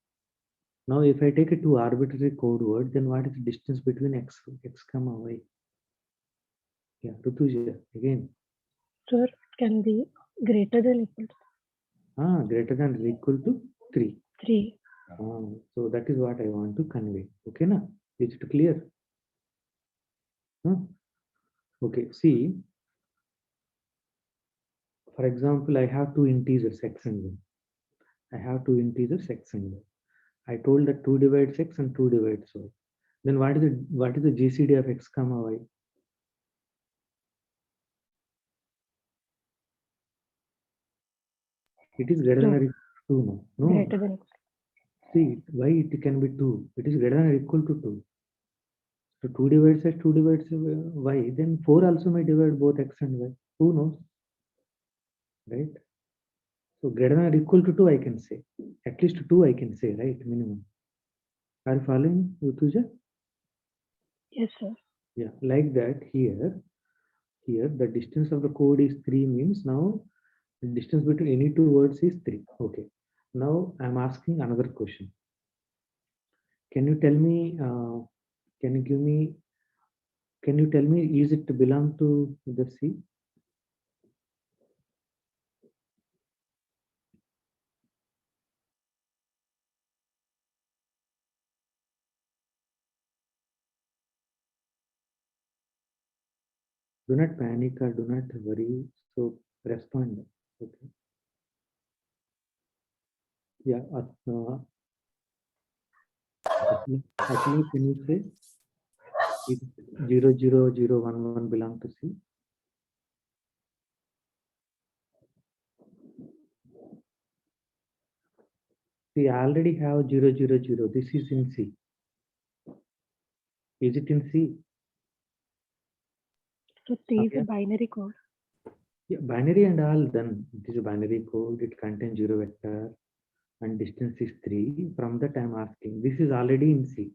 Now if I take a two arbitrary code word, then what is the distance between x comma y? Yeah, Rutuja, again. Sir, it can be greater than equal to Greater than or equal to 3. 3. So that is what I want to convey. Okay, na? Is it clear? Okay, see, for example, I have two integers x and y. I have two integers x and y. I told that 2 divides x and 2 divides y. Then what is the GCD of x comma y? It is greater than or equal to 2 now. No, Greater than equal. see, why it can be 2? It is greater than or equal to 2. So 2 divides x, 2 divides y. Then 4 also may divide both x and y. Who knows? Right? So greater than or equal to 2, I can say. At least 2 I can say, right? Minimum. Are you following, Rutuja? Yes, sir. Yeah, like that here the distance of the code is 3, means now the distance between any two words is 3. Okay. Now I'm asking another question. Can you tell me, can you give me, can you tell me, is it belong to the C? Do not panic or do not worry. So respond. Okay. Yeah. Actually, can you say is 0, 0, 0, 1, 1 belong to C? See, I already have 0, 0, 0. This is in C. Is it in C? So T is Okay. a binary code. Yeah, binary and all done. It is a binary code. It contains 0 vector and distance is 3. From that I'm asking. This is already in C.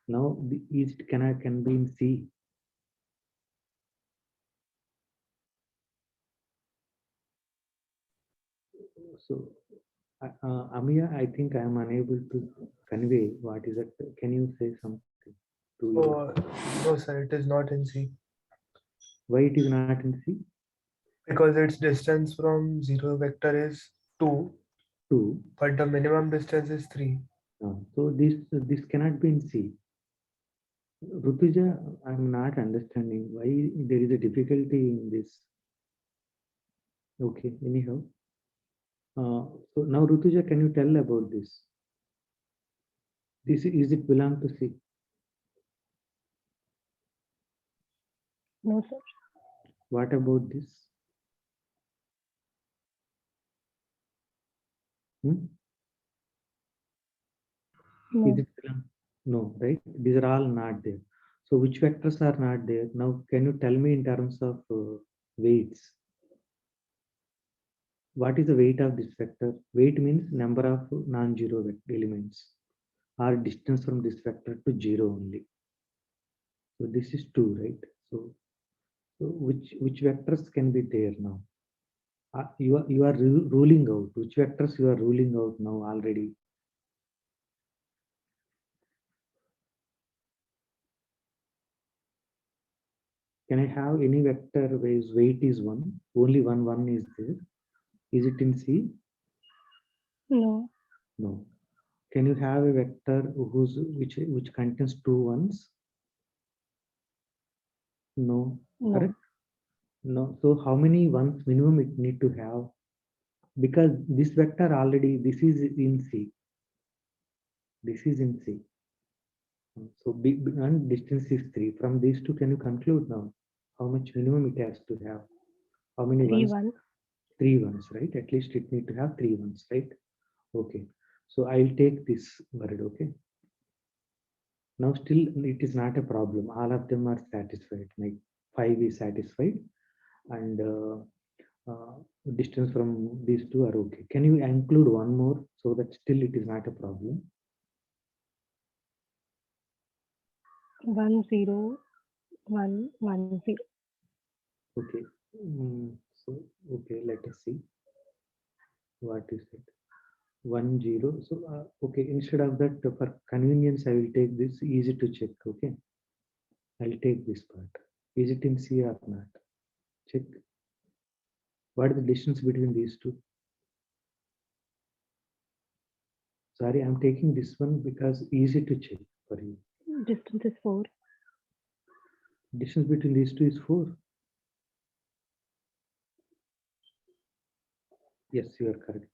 Now the east can be in C. So Amiya, I think I am unable to convey what is it. Can you say something? So, no, sir, it is not in C Why it is not in C? because its distance from zero vector is 2, 2. but the minimum distance is 3. So this cannot be in C. Rutuja, I'm not understanding why there is a difficulty in this. Okay, anyhow. So now Rutuja, can you tell about this? This is it belong to C? No, sir. What about this? Hmm? No. Is it belong? No, right? These are all not there. So which vectors are not there? Now, can you tell me in terms of weights? What is the weight of this vector? Weight means number of non-zero elements or distance from this vector to 0 only. So this is 2, right? So which vectors can be there now? You are ruling out. Which vectors you are ruling out now already? Can I have any vector whose weight is 1? Only one is there. Is it in C? No. No. Can you have a vector which contains 2 ones? No. No. Correct? No. So how many ones minimum it need to have? Because this vector already, this is in C. This is in C. So big and distance is 3. From these two, can you conclude now? How much minimum it has to have? How many 3 ones? 1. 3 ones, right? At least it need to have 3 ones, right? Okay. So I'll take this word, okay? Now still it is not a problem. All of them are satisfied. Like 5 is satisfied and uh, distance from these two are okay. Can you include one more so that still it is not a problem? 1 0 1 1 0. Okay. So okay, let us see what is it. 1 0. So okay, instead of that, for convenience, I will take this easy to check. Okay, I'll take this part. Is it in C or not? Check. What is the distance between these two? Sorry, I'm taking this one because easy to check for you. Distance is 4. Distance between these two is 4. Yes, you are correct.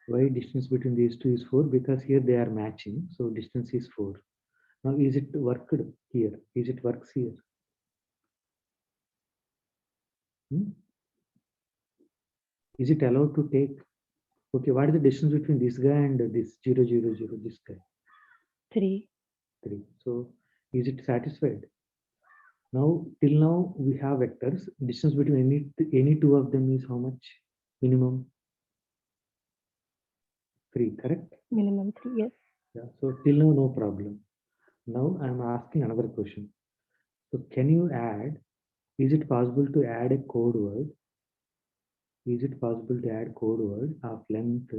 Why distance between these two is 4? Because here they are matching, so distance is 4. Now, is it worked here? Is it works here? Hmm? Is it allowed to take? Okay, what is the distance between this guy and this 0 0 0? This guy 3. 3. So, is it satisfied? Now, till now we have vectors. Distance between any two of them is how much? Minimum 3. Correct? Minimum 3. Yes. Yeah. So till now no problem. Now I am asking another question. So can you add? Is it possible to add a code word? Is it possible to add code word of length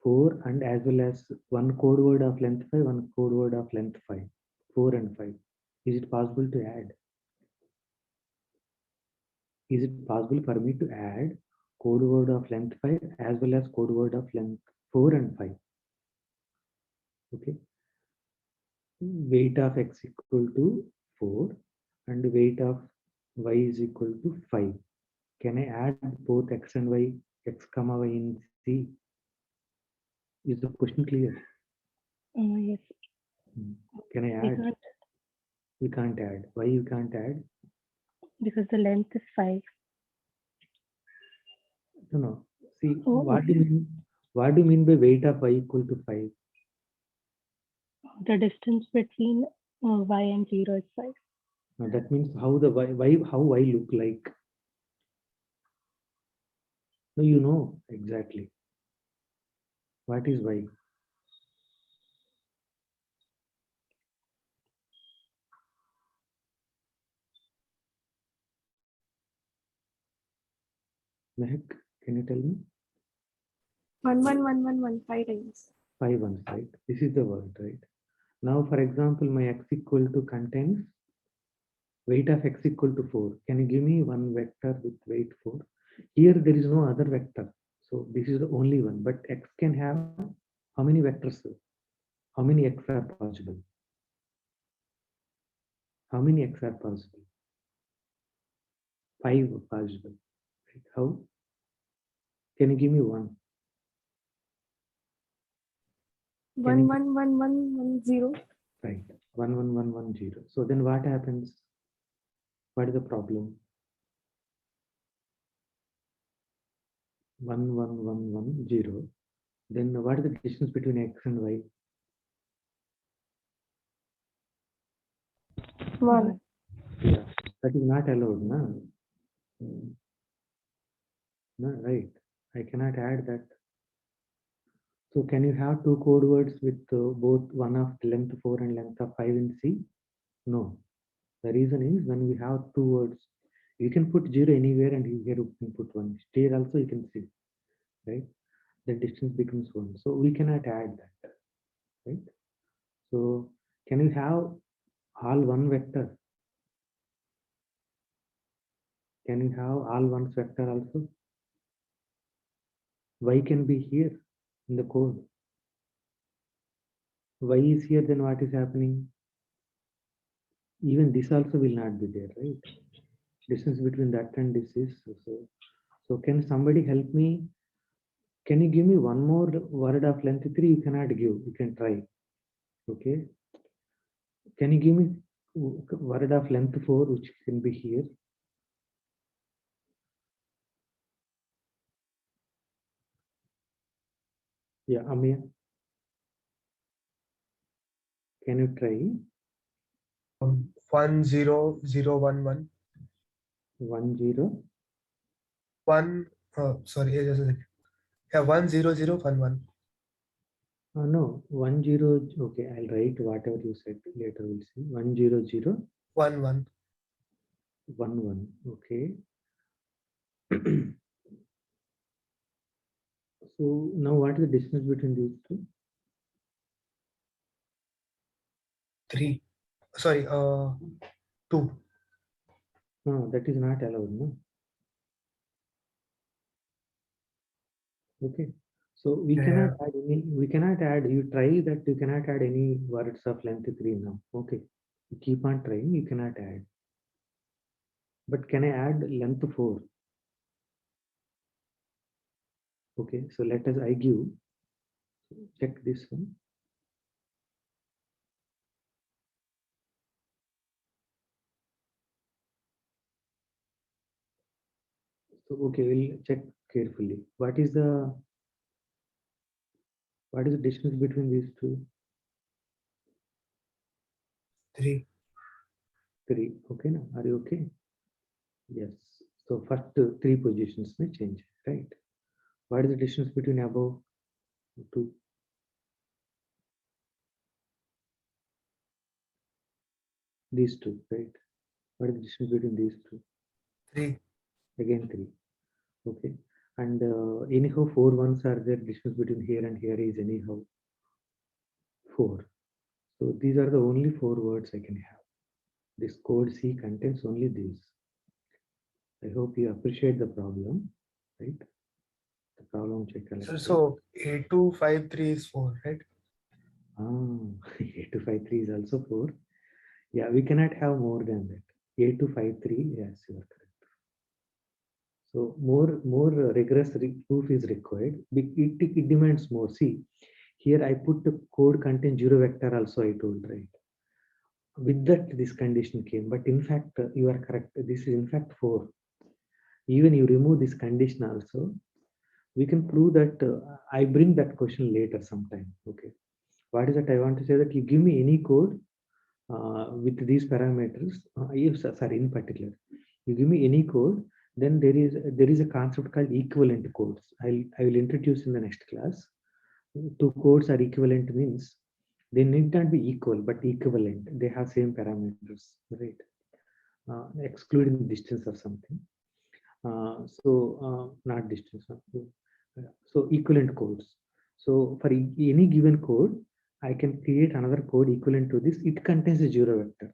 4 and as well as one code word of length 5, one code word of length 5, 4 and 5? Is it possible to add? Is it possible for me to add code word of length 5 as well as code word of length 4 and 5? Okay. Weight of x equal to 4 and weight of y is equal to 5. Can I add both x and y, x comma y in C? Is the question clear? Yes. Can I We add? can't We can't add. Why you can't add? because the length is 5. No, no. See, Oh, what do okay. you mean? What do you mean by weight of y equal to 5? The distance between y and 0 is 5. Now that means how the how y look like? No, you know exactly. What is y? Mehak, can you tell me? 1 1 1 1 1 5 times. 5 ones, right? This is the word, right? Now, for example, my x equal to contains weight of x equal to 4. Can you give me one vector with weight 4? Here there is no other vector. So this is the only one. But x can have how many vectors? How many x are possible? How many x are possible? 5 possible. Right? How? Can you give me one? Can you 111110. right? 11110. So then what happens? What is the problem? 11110. Then what is the distance between x and y? 1. Yeah, that is not allowed, na? No, right. I cannot add that. So can you have two code words with both one of length 4 and length of 5 in C? No. The reason is when we have two words, you can put 0 anywhere and here you can put 1. Here also you can see, right? The distance becomes 1. So we cannot add that, right? So can you have all one vector? Can you have all ones vector also? Y can be here in the code. Y is here, then what is happening? Even this also will not be there, right? Distance between that and this is so can somebody help me? Can you give me one more word of length 3? You cannot give, you can try. Okay. Can you give me word of length 4 which can be here? Yeah, Amir, can you try? 10011 10 1 sorry, just a second. Yeah, 10011 no 10. Okay, I'll write whatever you said, later we'll see. 10011. 11 Okay. So now what is the distance between these two? 3. Sorry, 2. No, that is not allowed, no? Okay. So we cannot Yeah. add any, we cannot add, you try that you cannot add any words of length 3 now. Okay. You keep on trying, you cannot add. But can I add length 4? Okay, so let us I give, check this one. So okay, we'll check carefully. What is the distance between these two? 3. 3. Okay, now are you okay? Yes. So first 3 positions may change, right? What is the distance between above 2? These two, right? What is the distance between these two? 3. Again 3. Okay. And anyhow, 4 ones are there. Distance between here and here is anyhow 4. So these are the only 4 words I can have. This code C contains only these. I hope you appreciate the problem, right? The problem checker. So 8253 is 4, right? 8253 is also 4. Yeah, we cannot have more than that. 8253, yes, you are correct. So more rigorous proof is required. It demands more. See, here I put the code contain 0 vector also, I told, right? With that, this condition came. But in fact, you are correct. This is in fact 4. Even you remove this condition also, we can prove that I bring that question later sometime. Okay. What is that I want to say that you give me any code with these parameters. Sorry, in particular, you give me any code, then there is a concept called equivalent codes. I will introduce in the next class. Two codes are equivalent means they need not be equal but equivalent. They have same parameters, right? Excluding distance or something. Not distance. So equivalent codes. So for any given code, I can create another code equivalent to this. It contains a zero vector.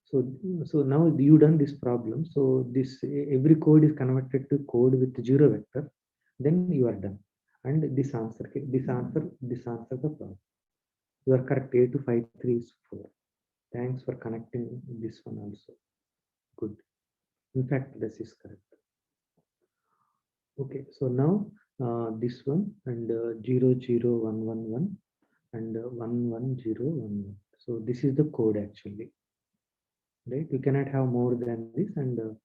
So now you done this problem. So this every code is converted to code with zero vector. Then you are done. And this answer the problem. You are correct. 8253 is 4. Thanks for connecting this one also. Good. In fact, this is correct. Okay, so now this one and 00111 and 11011. So this is the code actually, right? You cannot have more than this, and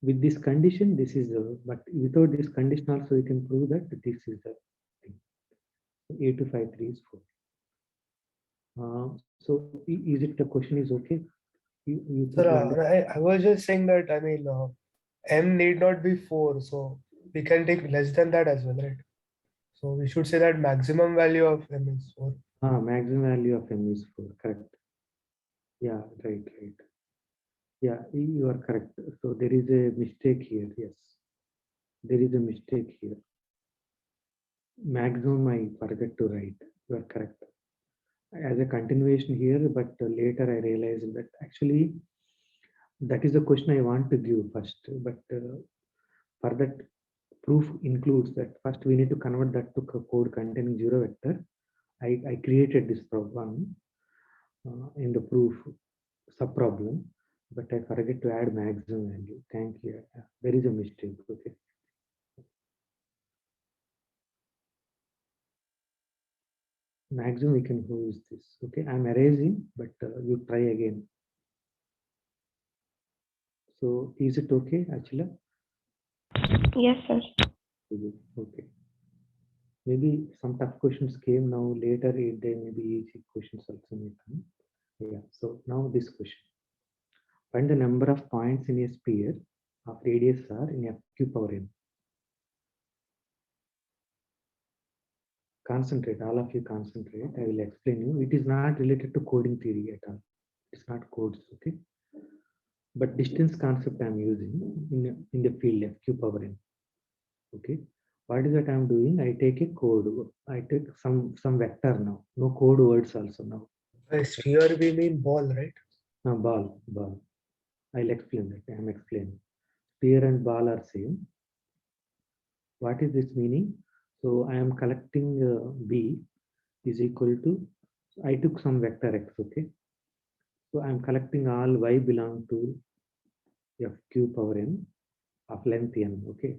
with this condition, this is but without this condition also, you can prove that this is the thing. 8253 is 4. So is it the question is okay? You Sir, understand? I was just saying that, I mean, m need not be 4, so we can take less than that as well, right? So we should say that maximum value of m is 4. Maximum value of m is 4, correct. Yeah, right. Yeah, you are correct. So there is a mistake here. Yes, there is a mistake here. Maximum I forget to write. You are correct. As a continuation here, but later I realized that actually that is the question I want to give first. But for that, proof includes that first we need to convert that to code containing zero vector. I created this problem in the proof subproblem, but I forget to add maximum value. Thank you. There is a mistake. Okay. Maximum we can use this. Okay, I'm erasing, but you try again. So is it okay, Achila? Yes, sir. Okay. Maybe some tough questions came now. Later, there may be easy questions also may come. Yeah. So now this question: find the number of points in a sphere of radius r in f cube power n. Concentrate, all of you concentrate. I will explain you. It is not related to coding theory at all. It's not codes, okay? But distance concept I'm using in the field f cube power n. Okay. What is that I'm doing? I take a code. I take some vector now. No code words also now. By sphere we mean ball, right? Ball. I'll explain that. I'm explaining. Sphere and ball are same. What is this meaning? So I am collecting B is equal to, I took some vector x, okay? So I'm collecting all y belong to f cube power n of length n, okay?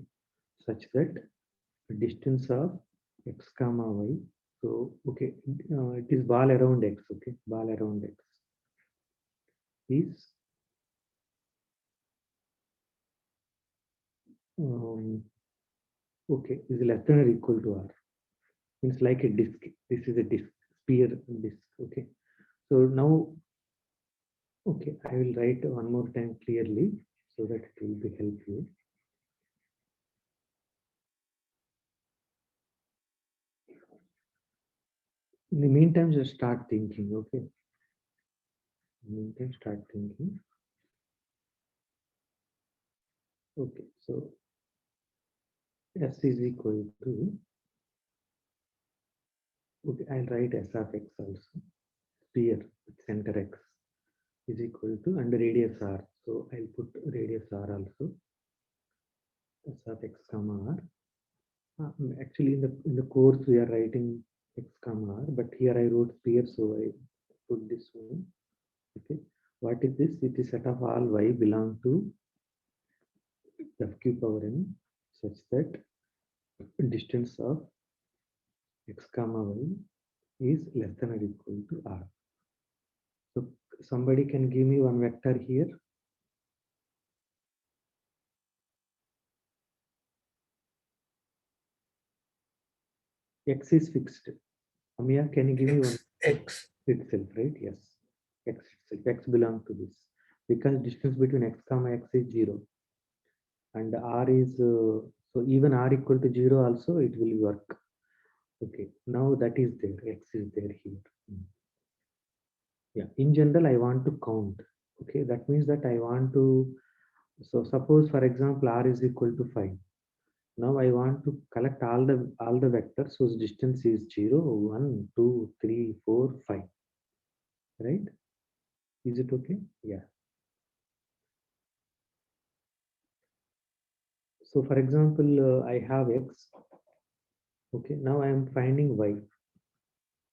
Such that the distance of x comma y. So, okay, it is ball around x, okay? Ball around x is okay, is less than or equal to r. It's like a disk. This is a disk, sphere disk, okay? So now, okay, I will write one more time clearly so that it will be helpful. In the meantime, just start thinking, okay? In the meantime, start thinking. Okay, so S is equal to, okay, I'll write S of x also. Sphere with center x is equal to, and radius r. So I'll put radius r also. S of x comma r. Actually, in the course we are writing x comma r, but here I wrote sphere, so I put this one. Okay, what is this? It is set of all y belong to f cube power n, such that distance of x comma y is less than or equal to r. So somebody can give me one vector here. X is fixed. Amia, can you give me one? X. Itself, right? Yes. X itself. X belong to this. Because distance between x comma x is 0. And r is, so even r equal to 0 also, it will work. Okay. Now that is there. X is there here. Yeah. In general, I want to count. Okay. That means that I want to, so suppose, for example, r is equal to 5. Now I want to collect all the vectors whose distance is 0, 1, 2, 3, 4, 5. Right? Is it okay? Yeah. So for example, I have x. Okay, now I am finding y.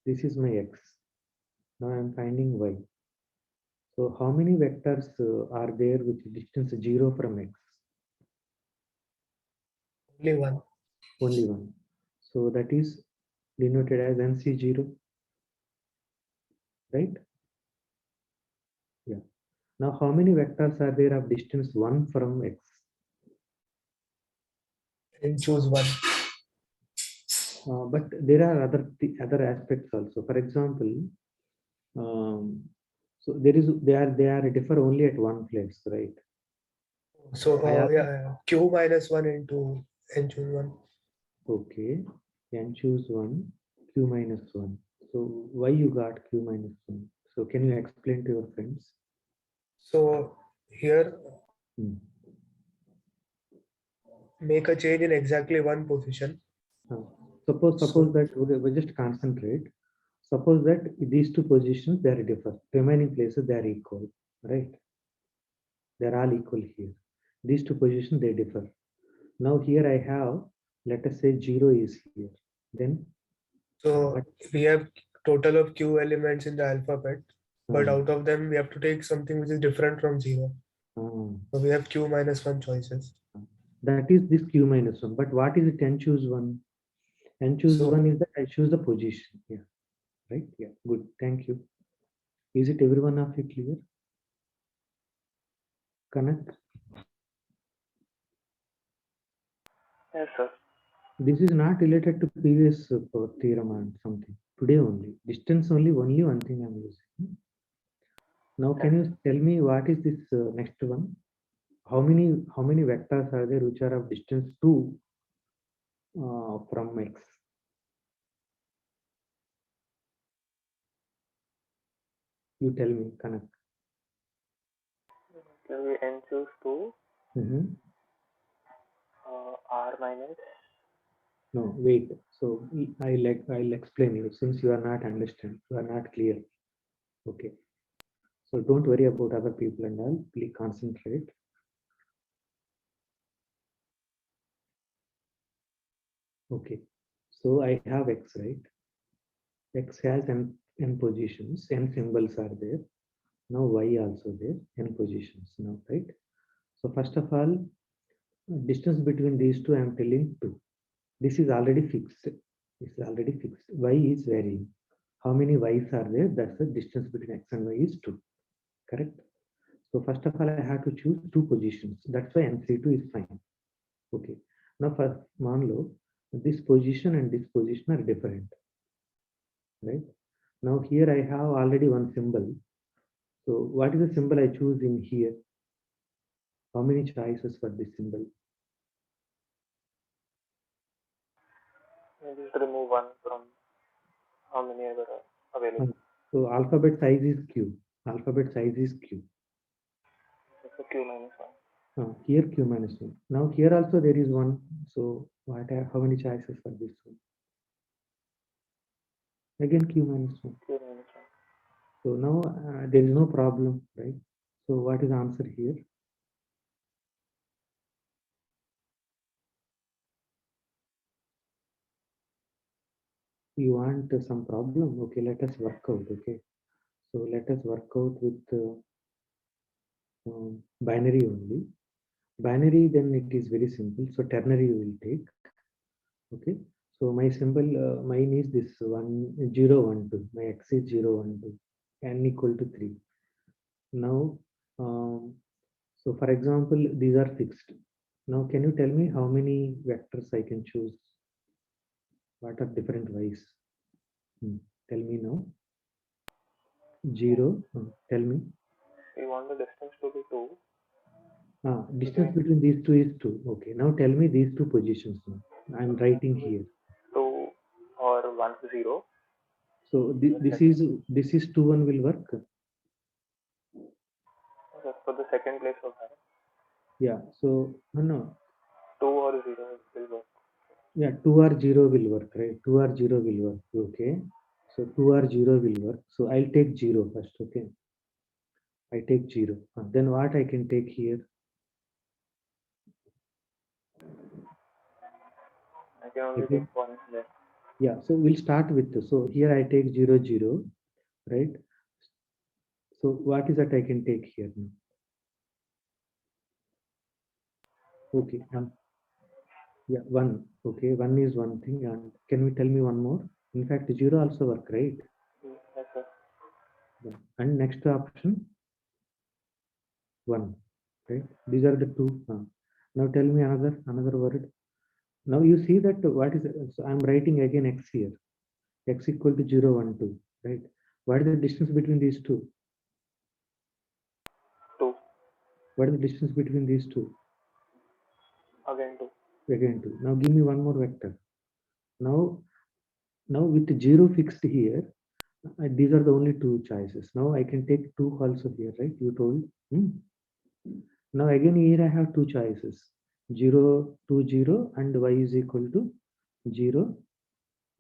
This is my x. Now I am finding y. So how many vectors are there with distance 0 from x? Only one. Only one. So that is denoted as NC0, right? Yeah. Now how many vectors are there of distance 1 from x? And choose one. But there are other aspects also. For example, so they are differ only at one place, right? So I have yeah, q minus 1 into n choose one. okay, and choose one, q minus 1. So why you got q minus 1? So can you explain to your friends? So here Hmm. make a change in exactly one position. Suppose So that we just concentrate. Suppose that these two positions they are different. Remaining places they are equal, right? They are all equal here. These two positions they differ. Now here I have, let us say 0 is here. Then what? so we have total of q elements in the alphabet, but Uh, out of them we have to take something which is different from 0. uh, So we have q minus 1 choices. that is this q minus 1. But what is it? N choose 1. N choose 1 So is that I choose the position. Yeah, right? Yeah, good. Thank you. Is it everyone of you clear? Connect. Yes, sir. This is not related to previous theorem and something. Today only. Distance only one thing I'm using. Now can you tell me what is this next one? How many vectors are there which are of distance 2 from x? You tell me, Kanak. Can we n choose 2 Mhm. r minus? No, wait. So I'll explain you since you are not understand, you are not clear. Okay. So don't worry about other people and all. Please concentrate. Okay. So I have x, right? X has n positions, n symbols are there. Now y also there, n positions now, right? So first of all, distance between these two, I am telling 2. This is already fixed. This is already fixed. Y is varying. How many y's are there? That's the distance between x and y is 2. Correct? So first of all, I have to choose 2 positions. That's why NC2 is fine. Okay. Now for Manlo, this position and this position are different. Right? Now here I have already one symbol. So what is the symbol I choose in here? How many choices for this symbol? Maybe just remove one from how many other are available. So alphabet size is Q. Alphabet size is Q. So q minus 1. Here Q minus 1. Now here also there is one. So how many choices for this one? Again Q minus 1. Q minus 1. So now there is no problem, right? So what is the answer here? You want some problem? Okay, let us work out. Okay, so let us work out with binary only. Binary, then it is very simple. So ternary you will take. Okay, so my symbol, mine is this 1 0 1 2. My x is 0 1 2. N equal to 3. Now, so for example, these are fixed. Now, can you tell me how many vectors I can choose? What are different ways? Tell me now. 0. Tell me. We want the distance to be 2. Distance between these two is 2. Okay. Now tell me these two positions now. I'm writing here. 2 or 1 to 0. So this is 2 1 will work. That's for the second place of that. Yeah. So no. 2 or 0 will work. Yeah, 2 or 0 will work, right? 2 or 0 will work. Okay. So 2 or 0 will work. So I'll take 0 first. Okay. I take 0. Then what I can take here? I can only Okay. take 1 then. Yeah. So we'll start with, so here I take 0, 0, right? So what is that I can take here now? Okay. Yeah, 1. Okay. 1 is one thing. And can you tell me one more? In fact, 0 also work, right? Yes, sir. Yeah. And next option, 1. Right? These are the two. Now tell me another word. Now you see that what is, so I'm writing again x here. X equal to 0, 1, 2. Right? What is the distance between these two? 2. What is the distance between these two? Again 2. Again 2. Now give me one more vector. Now with 0 fixed here, these are the only two choices. Now I can take 2 also here, right? You told. Now again here I have two choices. 0, 2, 0 and y is equal to 0,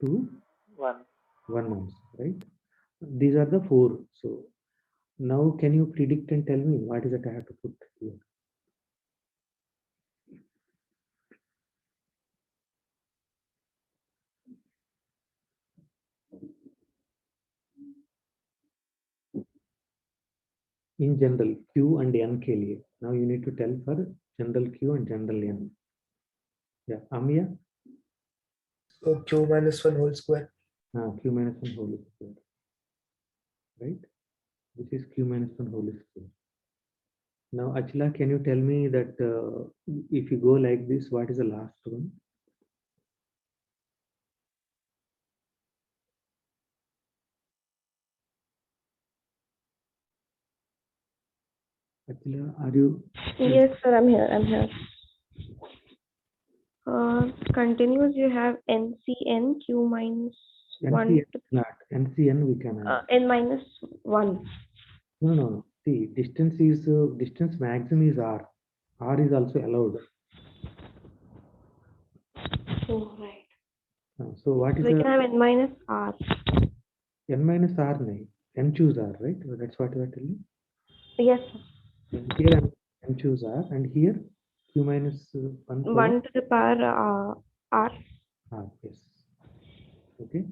2, 1. 1 also, right? These are the 4. So now can you predict and tell me what is it I have to put here? In general, Q and N के लिए. Now you need to tell for general Q and general N. Yeah, Amya? So q minus 1 whole square. Q minus 1 whole square. Right? This is Q minus 1 whole square. Now, Achila, can you tell me that if you go like this, what is the last one? Achila, are you? Yes, sir, I'm here. I'm here. Continuous, you have NCN Q minus 1 NCN not. NCN we can have. N minus 1. No. See, distance is distance maximum is R. R is also allowed. Oh, right. So what is So we the can have N minus R. N minus R? Nahi. N choose R, right? That's what you are telling. Yes, sir. Here M choose R, and here Q minus 1 power 1 to the power R. R. Yes. Okay.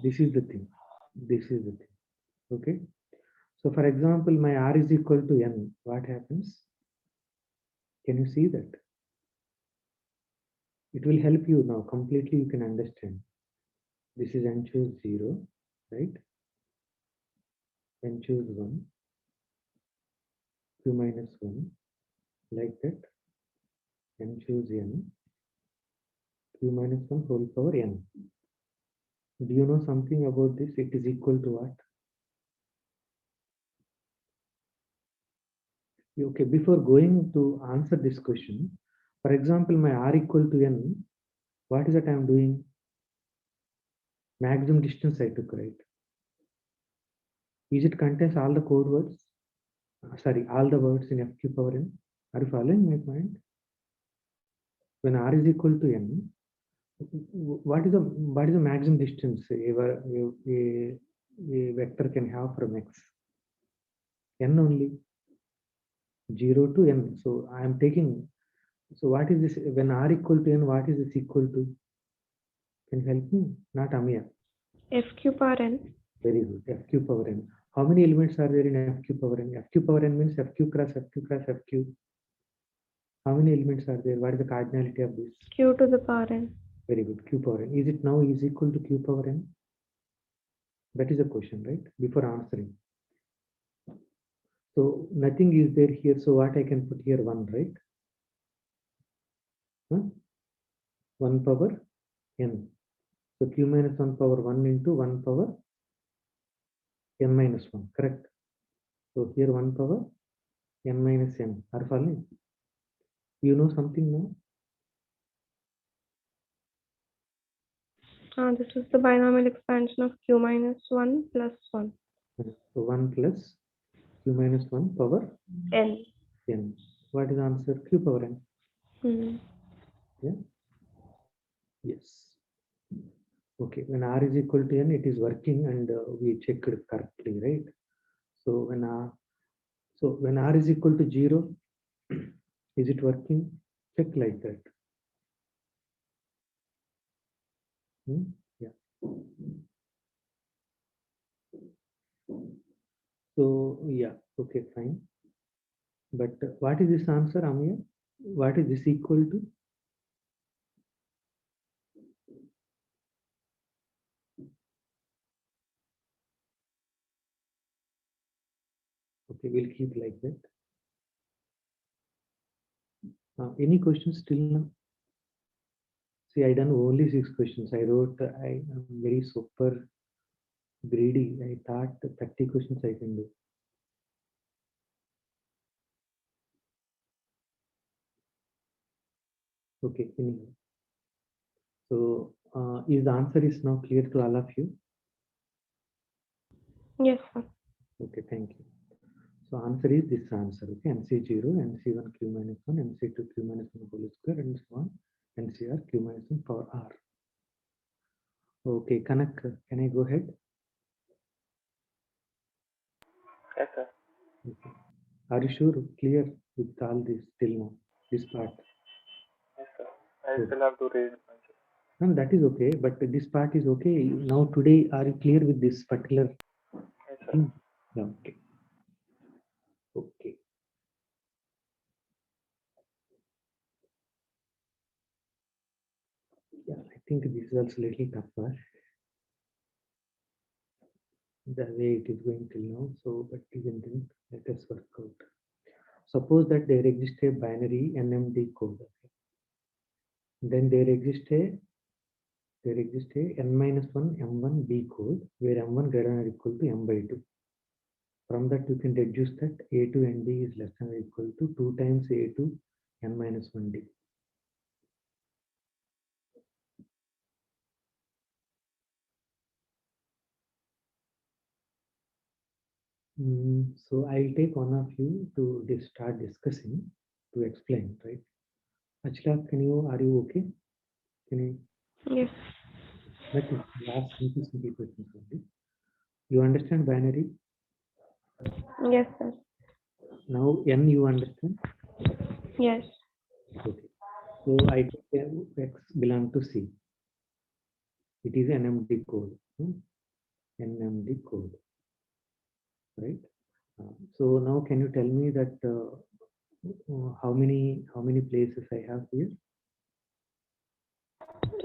This is the thing. This is the thing. Okay. So for example, my R is equal to N. What happens? Can you see that? It will help you now completely. You can understand. This is N choose 0, right? N choose 1, Q minus 1, like that. N choose N, Q minus 1 whole power N. Do you know something about this? It is equal to what? Okay, before going to answer this question, for example, my R equal to N, what is that I am doing? Maximum distance I took, right? Is it contains all the code words? Sorry, all the words in FQ power N? Are you following my point? When R is equal to N, what is the maximum distance a vector can have from X? N only. 0 to N. So I am taking, so what is this? When R equal to N, what is this equal to? Can you help me? Not Amya. FQ power N. Very good. FQ power N. How many elements are there in FQ power N? FQ power N means FQ cross FQ cross FQ. How many elements are there? What is the cardinality of this? Q to the power N. Very good. Q power N. Is it now is equal to Q power N? That is the question, right? Before answering. So nothing is there here. So what I can put here? 1, right? 1 power N. So Q minus 1 power 1 into 1 power N minus 1. Correct. So here 1 power N minus N. Are following? You know something now? This is the binomial expansion of Q minus 1 plus 1. So 1 plus Q minus 1 power N. N. What is the answer? Q power N. Hmm. Yeah. Yes. Okay. When r is equal to n, it is working, and we checked correctly, right? So when r is equal to 0, is it working? Check like that. Yeah. So yeah. Okay. Fine. But what is this answer, Amya? What is this equal to? Okay, we'll keep like that. Any questions till now? See, I done only 6 questions. I wrote, I am very super greedy. I thought 30 questions I can do. Okay, anyhow. So, is the answer is now clear to all of you? Yes, sir. Okay, thank you. So answer is this answer. Okay, NC0, NC1 Q minus 1, NC2 Q minus 1 whole square, and so on. NCR Q minus 1 power R. Okay, Kanak, can I go ahead? Yes, sir. Okay. Are you sure? Clear with all this till now? This part? Yes, sir. I Good. still have to read a bunch. No, that is okay, but this part is okay. Now today, are you clear with this particular Yes, sir. thing? Yeah, okay. Okay. Yeah, I think this is also little tougher. The way it is going till now. So, but even then, let us work out. Suppose that there exists a binary NMD code. Okay. Then there exists a n minus 1 m1 b code where m1 greater than or equal to m by 2. From that you can deduce that a2 nd is less than or equal to 2 times a2 n minus 1d. So I'll take one of you to start discussing to explain, right? Achla, are you okay? Can you? Yes. That is last simple questions only. You understand binary? Yes, sir. Now n you understand? Yes. Okay. So I take x belong to C. It is NMD code. NMD code, right? So now can you tell me that how many places I have here?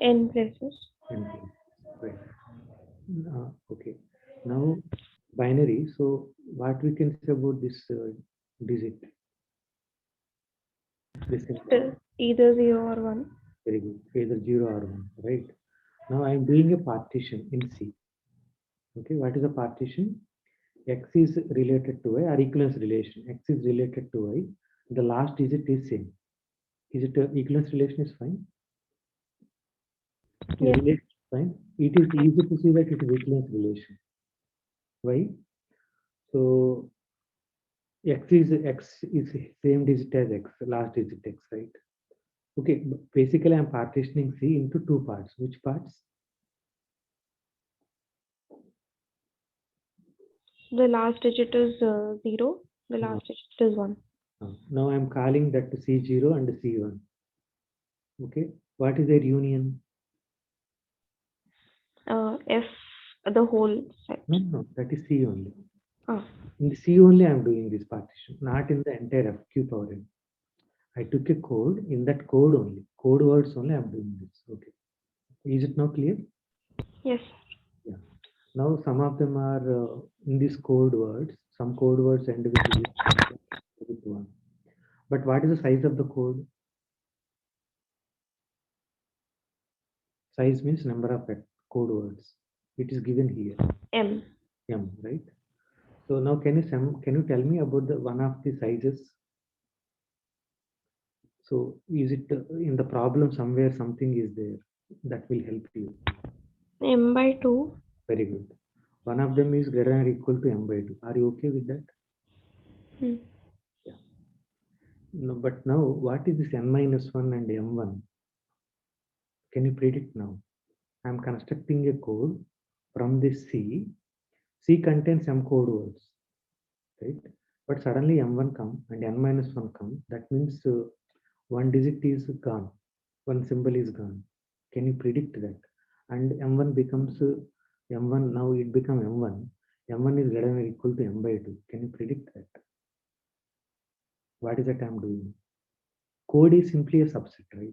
N places. N places, right? Okay. Now binary. So what we can say about this digit? Either 0 or 1. Very good. Either 0 or 1, right? Now I'm doing a partition in C. Okay, what is a partition? X is related to Y or equivalence relation. X is related to Y. The last digit is same. Is it a equivalence relation is fine? Is Yes. relation fine? It is easy to see that it is equivalence relation. Why? So X is same digit as X, last digit X, right? Okay, basically I'm partitioning C into 2 parts. Which parts? The last digit is 0. The No. last digit is 1. Now I'm calling that C0 and C1. Okay, what is their union? F, the whole set. No, that is C only. Ah. In the C only I'm doing this partition, not in the entire FQ power n. I took a code, in that code only, code words only I'm doing this. Okay. Is it now clear? Yes. Yeah. Now some of them are in these code words. Some code words end with 0, with 1. But what is the size of the code? Size means number of code words. It is given here. M. M, right? So now can you tell me about the one of the sizes? So is it in the problem somewhere something is there that will help you? M by 2. Very good. One of them is greater than or equal to m by 2. Are you okay with that? Hmm. Yeah. No, but now what is this n minus 1 and m1? Can you predict now? I'm constructing a code from this C. C contains some code words, right? But suddenly M1 come and N minus 1 come. That means one digit is gone, one symbol is gone. Can you predict that? And M1 becomes M1, now it become M1. M1 is greater than or equal to M by 2. Can you predict that? What is that I'm doing? Code is simply a subset, right?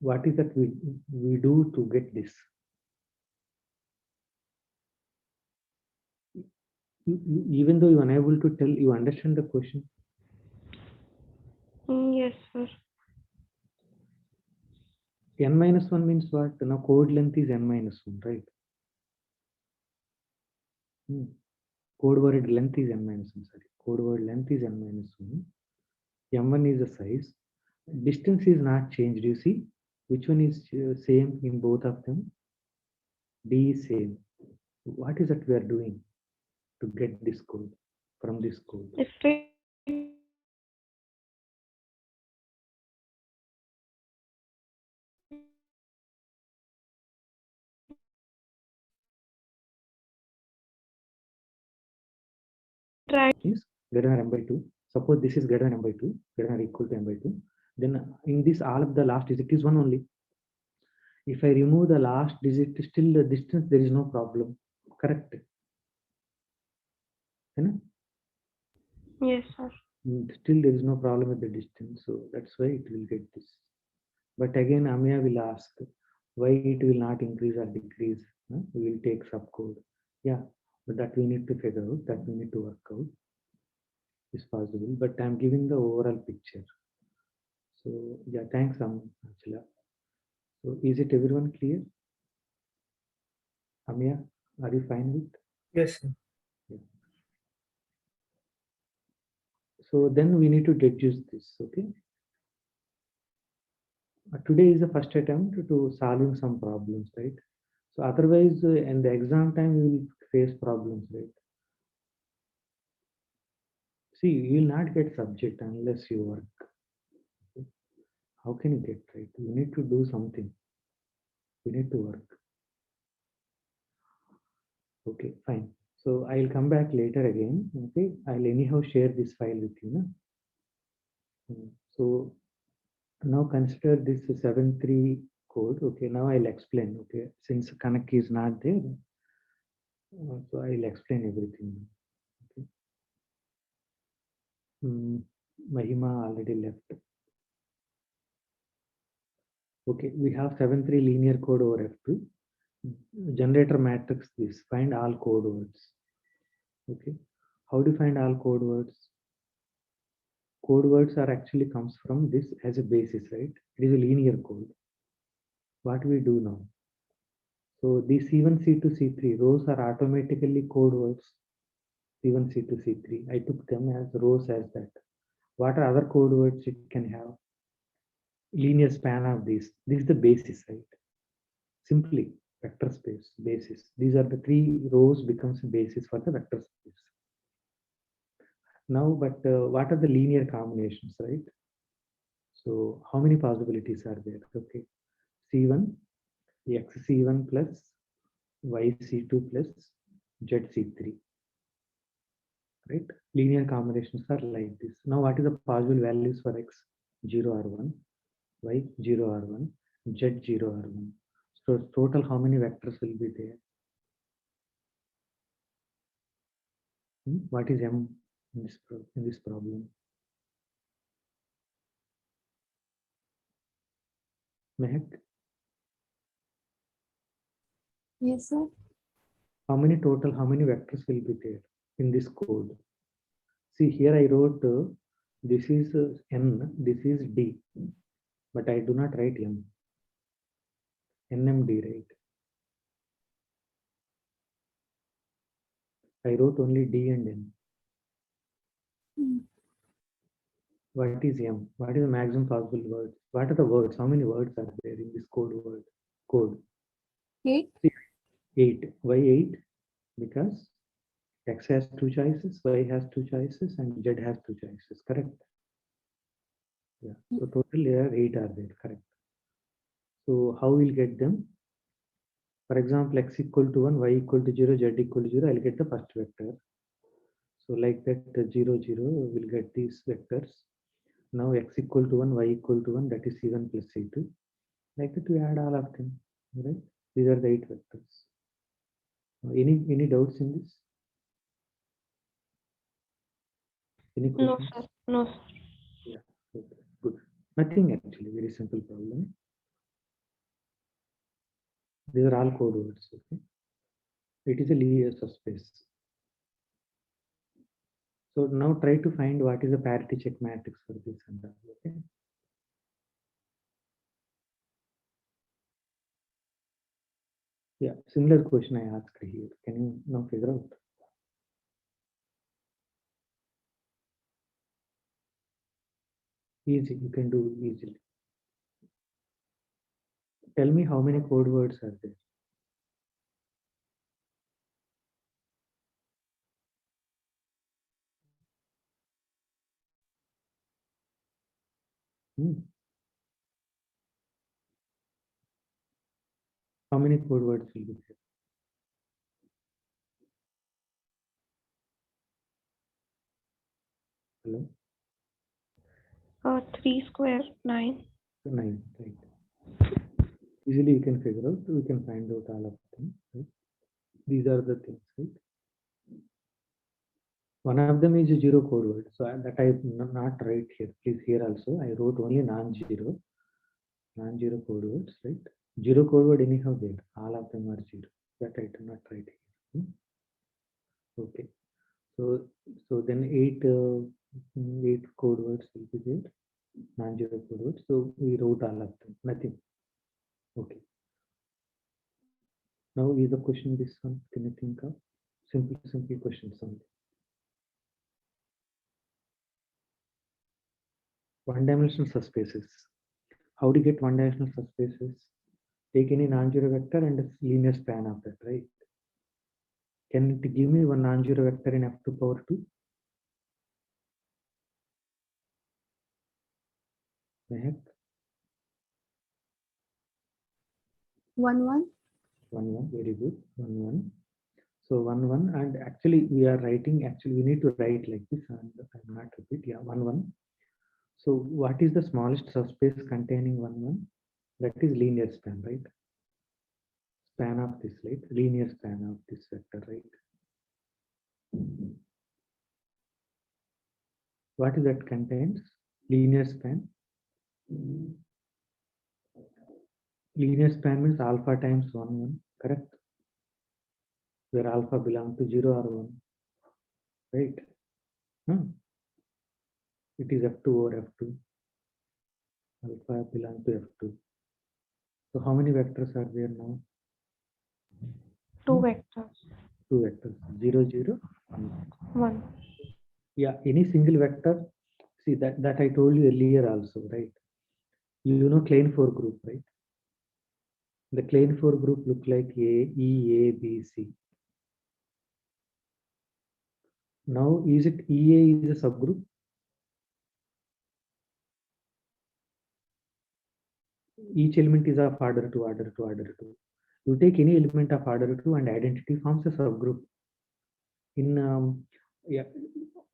What is that we do to get this? Even though you're unable to tell, you understand the question. Yes, sir. N minus 1 means what? Now code length is N minus 1, right? Code word length is N minus 1, sorry. Code word length is N minus 1. M1 is the size. Distance is not changed, you see? Which one is same in both of them? D is same. What is that we are doing to get this code from this code? If we try Is greater than M by 2. Suppose this is greater than M by 2, greater than or equal to M by 2. Then in this, all of the last digit is 1 only. If I remove the last digit, still the distance, there is no problem. Correct? yes, sir. Still there is no problem with the distance. So that's why it will get this. But again, Amya will ask why it will not increase or decrease. We will take subcode. Yeah, but that we need to figure out, that we need to work out. Is possible, but I'm giving the overall picture. So yeah, thanks, Achila. So is it everyone clear? Amya, are you fine with? Yes, sir. Yeah. So then we need to deduce this, okay? Today is the first attempt to solving some problems, right? So otherwise, in the exam time, you will face problems, right? See, you will not get subject unless you work. Okay? How can you get, right? You need to do something. You need to work. Okay, fine. So I'll come back later again. Okay, I'll anyhow share this file with you. No? So now consider this 7.3 code. Okay, now I'll explain. Okay, since Kanak is not there, so I'll explain everything. Okay. Mahima already left. Okay, we have 7.3 linear code over F2. Generator matrix this, find all code words. Okay, how do you find all code words? Code words are actually comes from this as a basis, right? It is a linear code. What we do now? So these C1, C2, C3 rows are automatically code words. C1, C2, C3. I took them as rows as that. What are other code words it can have? Linear span of these. This is the basis, right? Simply vector space basis. These are the 3 rows becomes a basis for the vector space. Now, but what are the linear combinations, right? So how many possibilities are there? Okay, C1, XC1 plus YC2 plus ZC3, right? Linear combinations are like this. Now, what is the possible values for X? 0 or 1, Y 0 or 1, Z 0 or 1. So total, how many vectors will be there? What is M in this problem? Mehak, Yes, sir. how many vectors will be there in this code? See, here I wrote this is N, this is D, but I do not write M. NMD, right? I wrote only D and N. What is M? What is the maximum possible words? What are the words? How many words are there in this code word? Code 8. 8. Why 8? Because X has 2 choices, Y has 2 choices, and Z has 2 choices. Correct? Yeah. So total there are 8 are there. Correct. So how we'll get them? For example, x equal to 1, y equal to 0, z equal to 0, I'll get the first vector. So like that 0, 0, we'll get these vectors. Now x equal to 1, y equal to 1, that is c1 plus c2. Like that we add all of them, right? These are the 8 vectors. Any doubts in this? Any No, questions? sir. No, sir. Yeah, okay, good. Nothing actually, very simple problem. These are all code words, okay? It is a linear subspace. So now try to find what is the parity check matrix for this and that, okay? Yeah, similar question I asked here. Can you now figure out? Easy, you can do easily. Tell me how many code words are there? Hmm. How many code words will be there? Hello? 3 square, 9. So 9, right? Easily you can figure out, we can find out all of them, right? These are the things, right? One of them is a zero code word. So that I not write here. Please here also, I wrote only non-zero code words, right? Zero code word anyhow there. All of them are zero. That I do not write here. Okay. So then 8 code words will be there. Non-zero code words. So we wrote all of them. Nothing. Okay. Now is the question this one? Can you think of? Simple questions only. One-dimensional subspaces. How do you get one-dimensional subspaces? Take any non-zero vector and a linear span of that, right? Can it give me one non-zero vector in f2 power 2? The heck? 1, 1. 1, 1, very good. 1, 1. So 1, 1, and actually we are writing, actually we need to write like this, and I will not repeat. Yeah, 1, 1. So what is the smallest subspace containing 1, 1? That is linear span, right? Span of this, right? Linear span of this vector, right? What is that contains? Linear span. Linear span means alpha times 1, 1, correct? Where alpha belongs to 0 or 1, right? It is f2 over f2. Alpha belongs to f2. So how many vectors are there now? 2 vectors. 2 vectors. 0, 0, 1. 1. Yeah, any single vector. See that I told you earlier also, right? You know Klein 4 group, right? The Klein 4 group look like A, B, C. Now is it EA is a subgroup? Each element is of order 2, order 2, order 2. You take any element of order 2 and identity forms a subgroup. In yeah,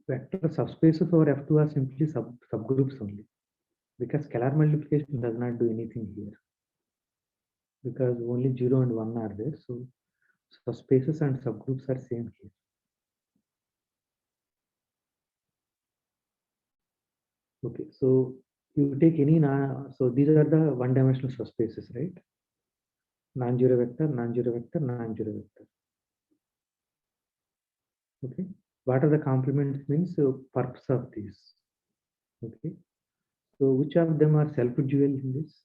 vector subspaces over F2 are simply subgroups only, because scalar multiplication does not do anything here, because only 0 and 1 are there. So subspaces and subgroups are same here. Okay, so you take any, so these are the one-dimensional subspaces, right? Non-zero vector, non-zero vector, non-zero vector. Okay, what are the complements means purpose of these? Okay, so which of them are self-dual in this?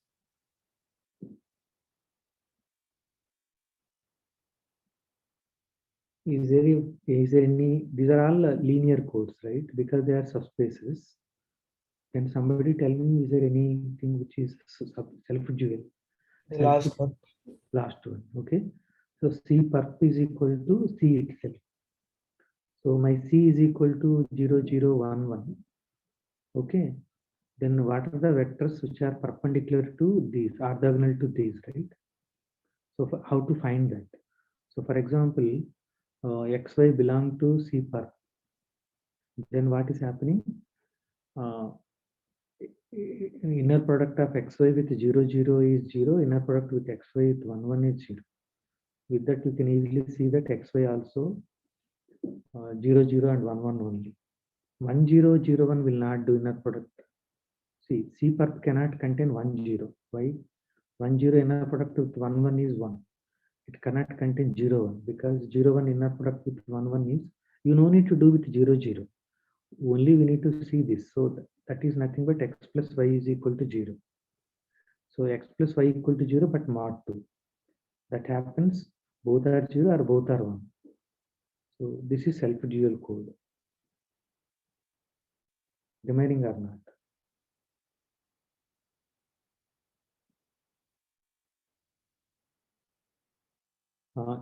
Is there any? These are all linear codes, right? Because they are subspaces. Can somebody tell me, is there anything which is self-dual? The last one. Last one, okay. So C perp is equal to C itself. So my C is equal to 0, 0, 1, 1. Okay. then what are the vectors which are perpendicular to these, orthogonal to these, right? So how to find that? So for example, xy belong to C per, then what is happening? Uh, inner product of xy with 0, 0 is 0, inner product with xy with 1, 1 is 0. With that, you can easily see that xy also 0, 0 and 1, 1 only. 1, 0, 0, 1 will not do inner product. See, C perp cannot contain 1, 0. Why? 1, 0 inner product with 1, 1 is 1. It cannot contain 0, 1 because 0, 1 inner product with 1, 1 is, you no need to do with 0, 0. Only we need to see this. So that is nothing but x plus y is equal to 0. So x plus y equal to 0 but mod 2. That happens both are 0 or both are 1. So this is self-dual code. Remaining or not?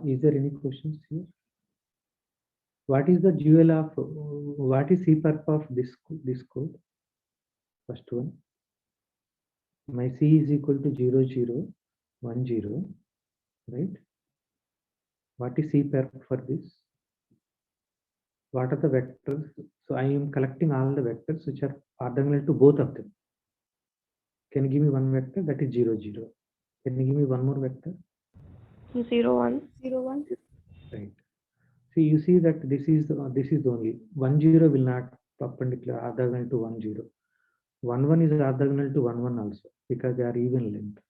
Is there any questions here? What is the dual of, what is C perp of this code? First one. My C is equal to 0, 0, 1, 0, right? What is C perp for this? What are the vectors? So I am collecting all the vectors which are orthogonal to both of them. Can you give me one vector? That is 0, 0. Can you give me one more vector? 0, 1. 0, 1. Right. See, you see that this is only 1, 0 will not perpendicular orthogonal to 1, 0. 1, 1 is orthogonal to 1, 1 also because they are even length.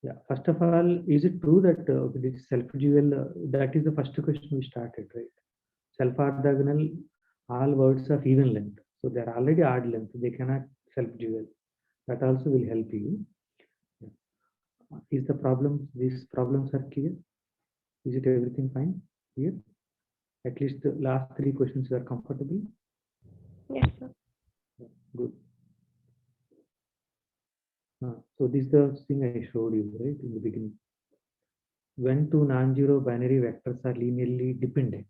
Yeah. First of all, is it true that this self-dual? That is the first question we started, right? Self-orthogonal, all words of even length. So they are already odd length. They cannot self-dual. That also will help you. Is the problem? These problems are clear. Is it everything fine here? At least the last three questions are comfortable. Yes, sir. Good. So this is the thing I showed you right in the beginning. When two non-zero binary vectors are linearly dependent.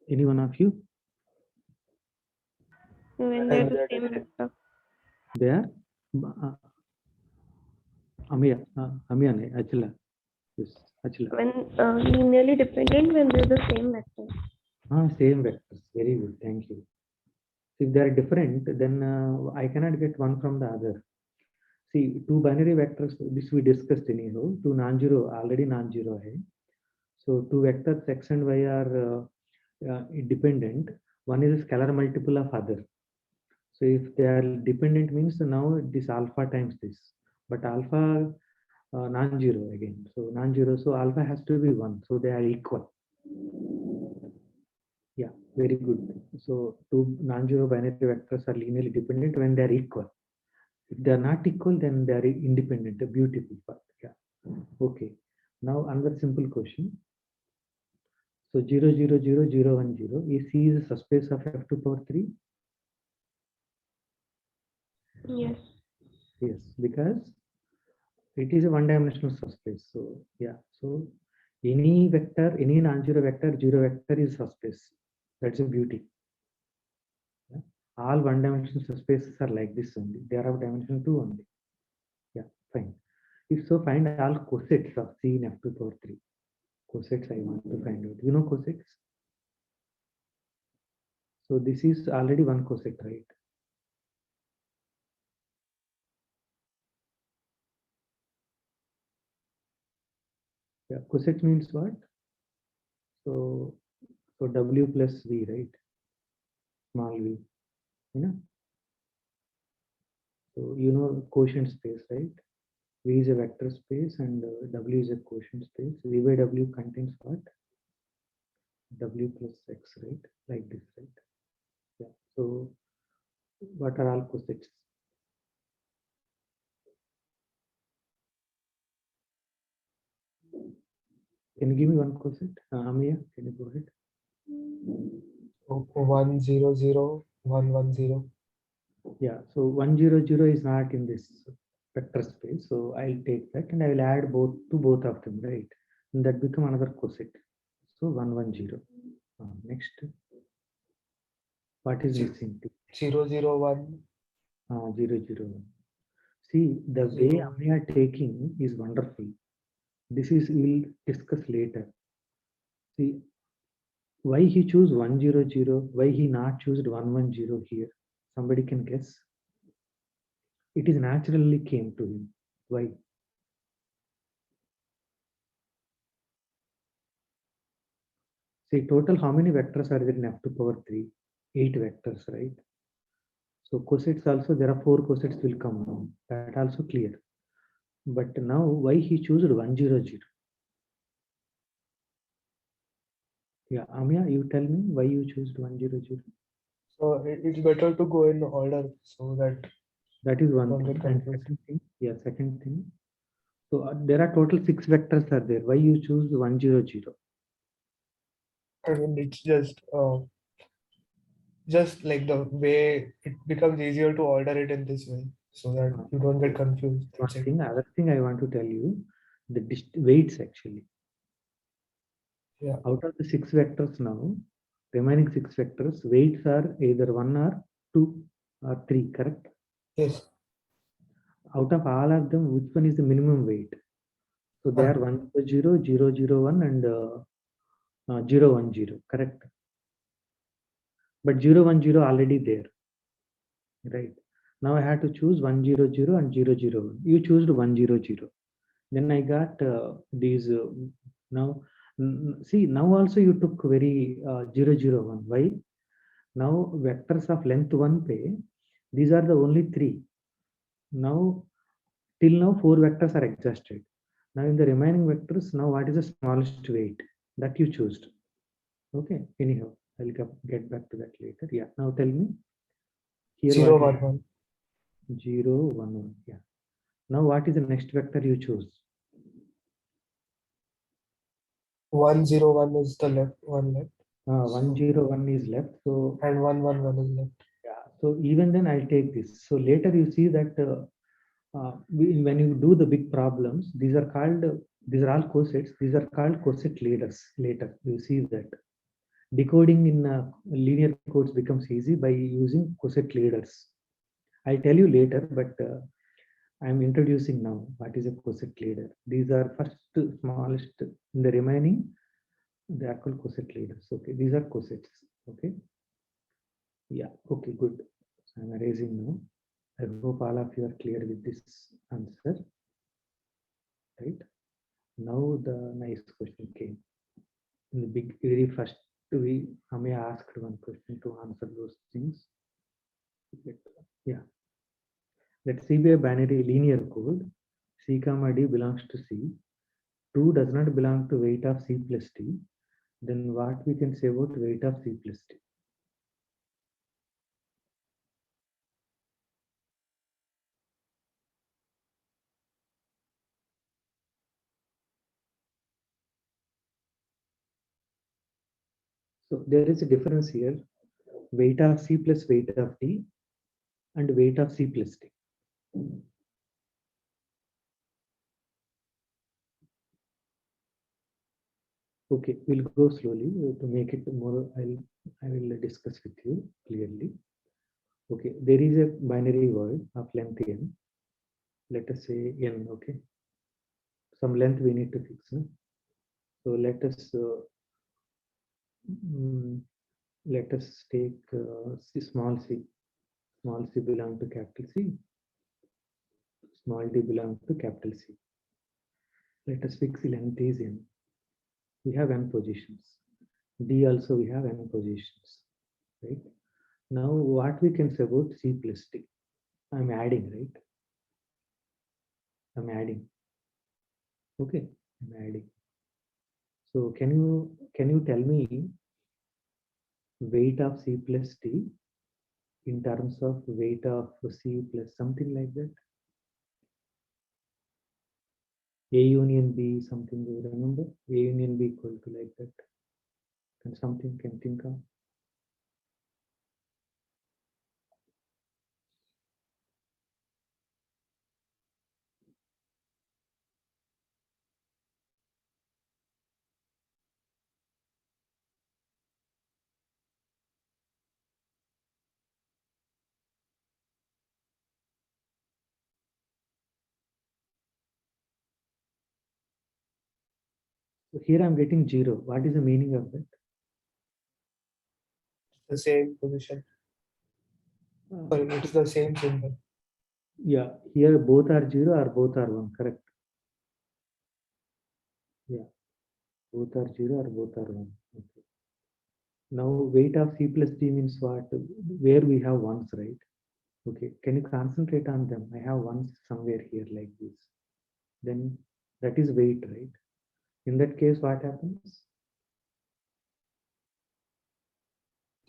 Any one of you? When they're the same vector. They are Amiya, Achila. Yes, Achila. When linearly dependent, when they're the same vector. Same vectors. Very good. Thank you. If they are different, then I cannot get one from the other. See, two binary vectors, this we discussed anyhow. Two non-zero, already non-zero. So two vectors x and y are dependent. One is a scalar multiple of other. So if they are dependent means now this alpha times this. But alpha non-zero again. So non-zero, so alpha has to be 1. So they are equal. Yeah, very good. So two non-zero binary vectors are linearly dependent when they are equal. If they are not equal, then they are independent. A beautiful part. Yeah. Okay. Now another simple question. So 0, 0, 0, 0, 1, 0. Is C is a subspace of f to power 3? Yes. Yes, because it is a one-dimensional subspace. So yeah. So any vector, any non-zero vector, zero vector is subspace. That's a beauty. Yeah. All one-dimensional subspaces are like this only. They are of dimension 2 only. Yeah, fine. If so, find all cosets of C in f to power 3. Cosets I want to find out. You know cosets? So this is already one coset, right? Yeah, coset means what? So W plus V, right? Small v. You know? So you know quotient space, right? V is a vector space and W is a quotient space. V by W contains what? W plus X, right? Like this, right? Yeah. So what are all cosets? Can you give me one coset? Amiya, can you go ahead? 1 0 0 1 1 0. Yeah, so 1 0 0 is not in this vector space. So I'll take that and I will add both to both of them, right? And that become another coset. So 1 1 0. Next, what is Ze- missing? 0, 0, 1. 0, 0, 1. See, the way Zero. we are taking is wonderful. This is we'll discuss later. See, why he choose 100, why he not choose 110 here? Somebody can guess. It is naturally came to him. Why? See, total how many vectors are there in f to power 3? 8 vectors, right? So cosets also, there are 4 cosets will come now. That also clear. But now why he choose 100? Yeah, Amya, you tell me why you choose 100. So it's better to go in order so that That is one don't thing. get And confused. second thing, yeah, second thing. So there are total 6 vectors are there. Why you choose 100? I mean, it's just like the way it becomes easier to order it in this way so that you don't get confused. One That's it. thing, other thing I want to tell you, the weights actually. Yeah. Out of the 6 vectors now, remaining 6 vectors, weights are either 1 or 2 or 3, correct? Yes. Out of all of them, which one is the minimum weight? So they are 100, 001, and 010, correct? But 010 already there, right? Now I had to choose 100 and 001. You chose 100. Then I got these now. See, now also you took very 001. Why? Now vectors of length 1 pay. These are the only 3. Now till now 4 vectors are exhausted. Now in the remaining vectors, now what is the smallest weight that you chose? Okay. Anyhow, I'll get back to that later. Yeah. Now tell me here 0, what 1, is 1. 0, 1, 1. Yeah. Now what is the next vector you choose? 1, 0, 1 is the left one left. 101 is left. So And 1, 1, 1 is left. yeah. So even then I'll take this. So later you see that when you do the big problems, these are called these are all cosets. These are called coset leaders. Later you see that decoding in linear codes becomes easy by using coset leaders. I'll tell you later, but I'm introducing now what is a coset leader. These are first smallest in the remaining. They are called coset leaders. Okay, these are cosets. Okay. Yeah. Okay. Good. I'm erasing now. I hope all of you are clear with this answer. Right. Now the nice question came. In the very first, we Amya asked one question to answer those things. Yeah. Let C be a binary linear code. C comma D belongs to C. 2 does not belong to weight of C plus D. Then what we can say about weight of C plus D? So there is a difference here. Weight of C plus weight of D and weight of C plus D. Okay, we'll go slowly to make it more. I will discuss with you clearly. Okay, there is a binary word of length n. Let us say n. Okay, some length we need to fix. No? So mm, let us take C, small c. Small c belong to capital C. Small d belong to capital C. Let us fix length is n. We have n positions. D also we have n positions. Right. Now what we can say about C plus D? I'm adding, right? I'm adding. Okay, I'm adding. So can you tell me weight of C plus D in terms of weight of C plus something like that? A union B something, do you remember? A union B equal to like that. And something can think of. So here I'm getting 0. What is the meaning of that? The same position. Sorry, it's the same symbol. Yeah, here both are 0 or both are 1, correct? Yeah, both are 0 or both are 1. Okay. Now weight of C plus D means what? Where we have ones, right? Okay, can you concentrate on them? I have ones somewhere here like this. Then that is weight, right? In that case, what happens?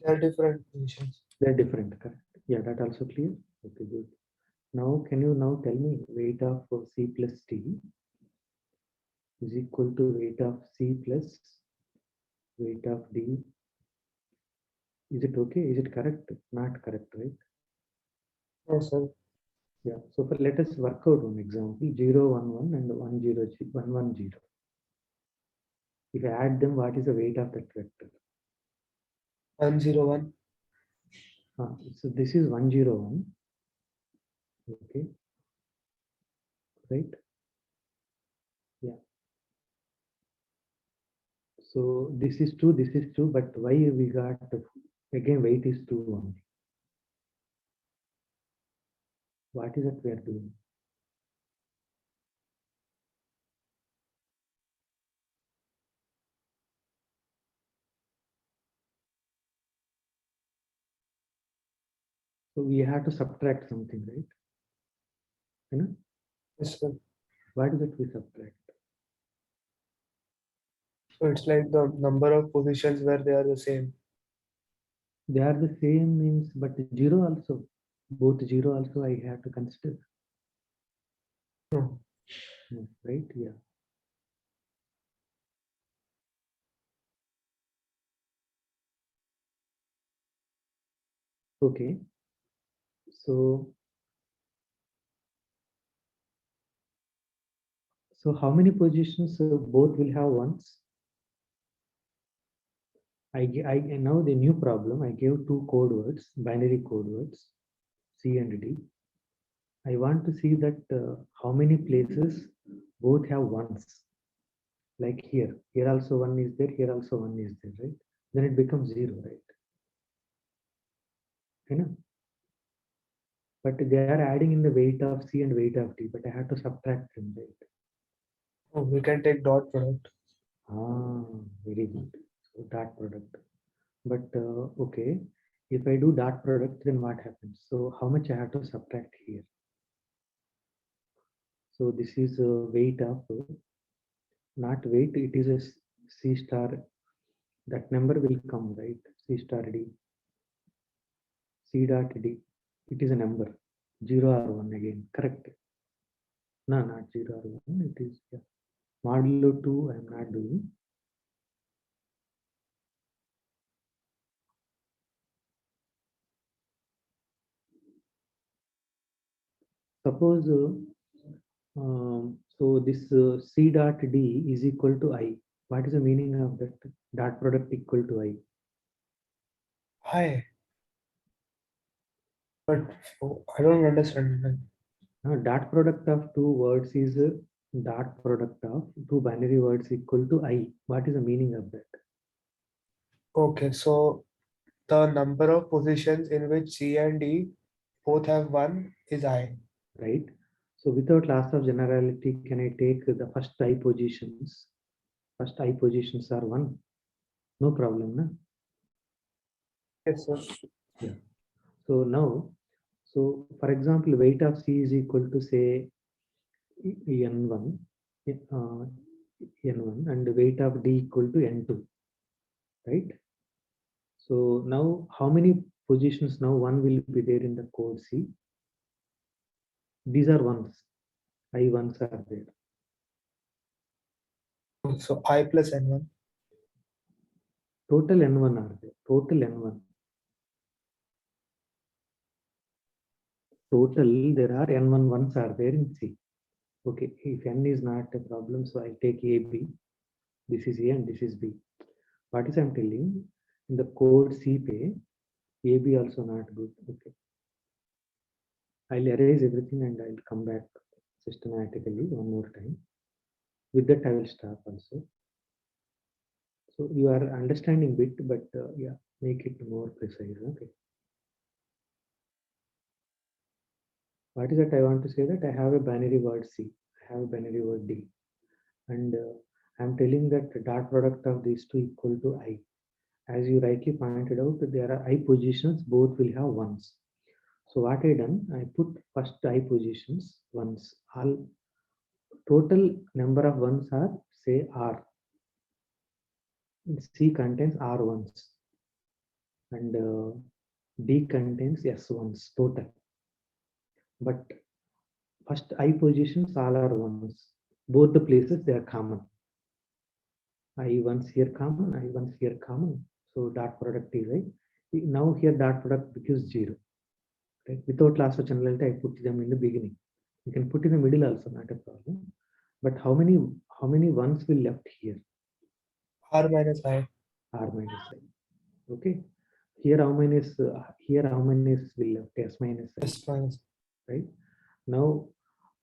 They are different positions. They're different, correct? Yeah, that also clear. Okay, good. Now, can you now tell me weight of C plus D is equal to weight of C plus weight of D? Is it okay? Is it correct? Not correct, right? Yes, sir. Yeah. So for let us work out one example: 0, 1, 1, and 1, 0, 1, 1, 0. If I add them, what is the weight of that vector? 101. So this is 101. Okay, right? Yeah. So this is 2, this is 2, but why we got again weight is 2 only? What is that we are doing? So we have to subtract something, right? You know, Yes, sir. what is it we subtract? So it's like the number of positions where they are the same. They are the same means, but 0 also, both 0 also I have to consider. No. No, right? Yeah. Okay. So how many positions both will have ones? I now the new problem. I gave two code words, binary code words, C and D. I want to see that how many places both have ones. Like here also one is there, here also one is there, right? Then it becomes 0, right? You know? But they are adding in the weight of C and weight of D, but I have to subtract them, right? Oh, we can take dot product. Very good. So dot product. But okay, if I do dot product, then what happens? So how much I have to subtract here? So this is weight of, not weight, it is a C star. That number will come, right? C star D, C dot D. It is a number, 0 or 1 again, correct? No, not 0 or 1, it is, yeah. Modulo 2, I am not doing. Suppose, so this C dot D is equal to I. What is the meaning of that? Dot product equal to I. Hi. But I don't understand. Now, dot product of two words is dot product of two binary words equal to I. What is the meaning of that? Okay, so the number of positions in which C and D both have one is I. Right? So without loss of generality, can I take the first I positions? First I positions are 1. No problem, na? Yes, sir. Yeah. So now, so for example, weight of C is equal to say N1, N1 and weight of D equal to N2, right? So now how many positions now one will be there in the code C? These are ones. I ones are there. So I plus N1. Total N1 are there. Total N1. Total there are N1 ones are there in C. Okay, if N is not a problem, so I'll take A, B. This is A and this is B. What is I'm telling? In the code C pay, A, B also not good. Okay. I'll erase everything and I'll come back systematically one more time. With that, I will stop also. So you are understanding bit, but yeah, make it more precise. Okay. What is that I want to say? That I have a binary word C, I have a binary word D, and I'm telling that the dot product of these two equal to I. As you rightly pointed out, there are I positions, both will have ones. So what I done, I put first I positions ones. All total number of ones are say R. C contains R ones, and D contains S ones total. But first I positions all are ones. Both the places they are common. I ones here common, I ones here common. So dot product is I. Now here dot product becomes 0. Right? Without loss of generality, I put them in the beginning. You can put in the middle also, not a problem. But how many ones will left here? R minus I. R minus I. Okay. Here how many is will left? S minus I. S minus. Right. Now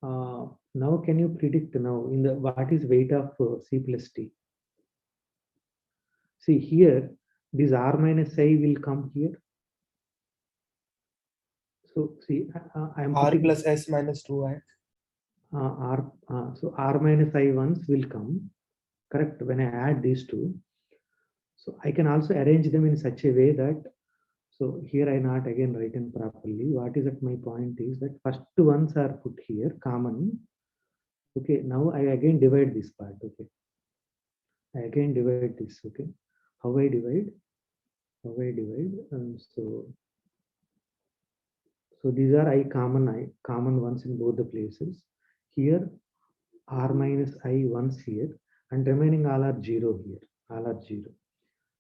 now can you predict now in the what is weight of C plus T? See here, this R minus I will come here. So see, I am R putting plus S minus 2I. so R minus I ones will come, correct, when I add these two. So I can also arrange them in such a way that, so here I not again written properly. What is that my point is that first ones are put here, common. Okay, now I again divide this part, okay. I again divide this, okay. How I divide? So these are common ones in both the places. Here R minus I ones here, and remaining all are 0 here. All are 0.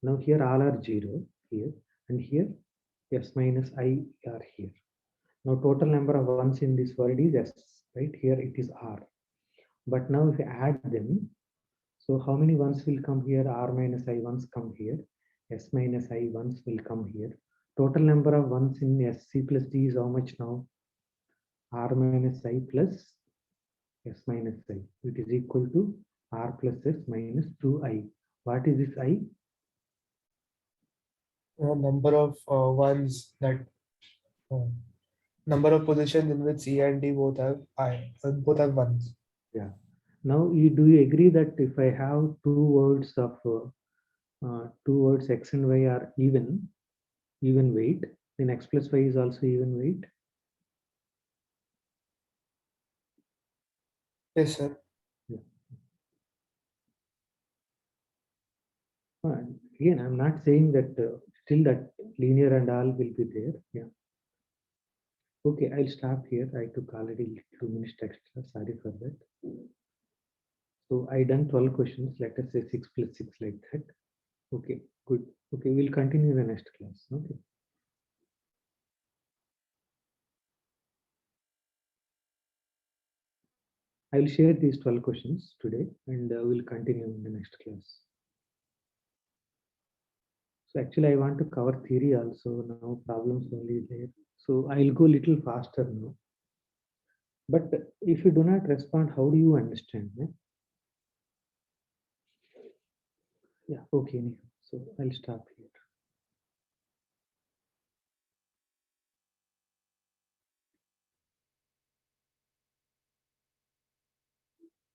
Now here all are 0 here, and here S minus I are here. Now total number of ones in this world is S, right? Here it is R. But now if you add them, so how many ones will come here? R minus I ones come here. S minus I ones will come here. Total number of ones in S C plus D is how much now? R minus I plus S minus I, which is equal to R plus S minus 2I. What is this I? Number of ones that number of positions in which C and D both have both have ones. Yeah. Now, do you agree that if I have two words X and Y are even weight, then X plus Y is also even weight? Yes, sir. Yeah. Again, I'm not saying that still that linear and all will be there. Yeah. Okay, I'll stop here. I took already 2 minutes extra. Sorry for that. So I done 12 questions. Let us say 6 plus 6 like that. Okay, good. Okay, we'll continue the next class. Okay. I'll share these 12 questions today and we'll continue in the next class. So actually I want to cover theory also now, problems only there. So I'll go little faster now. But if you do not respond, how do you understand? Eh? Yeah, okay. So I'll stop here.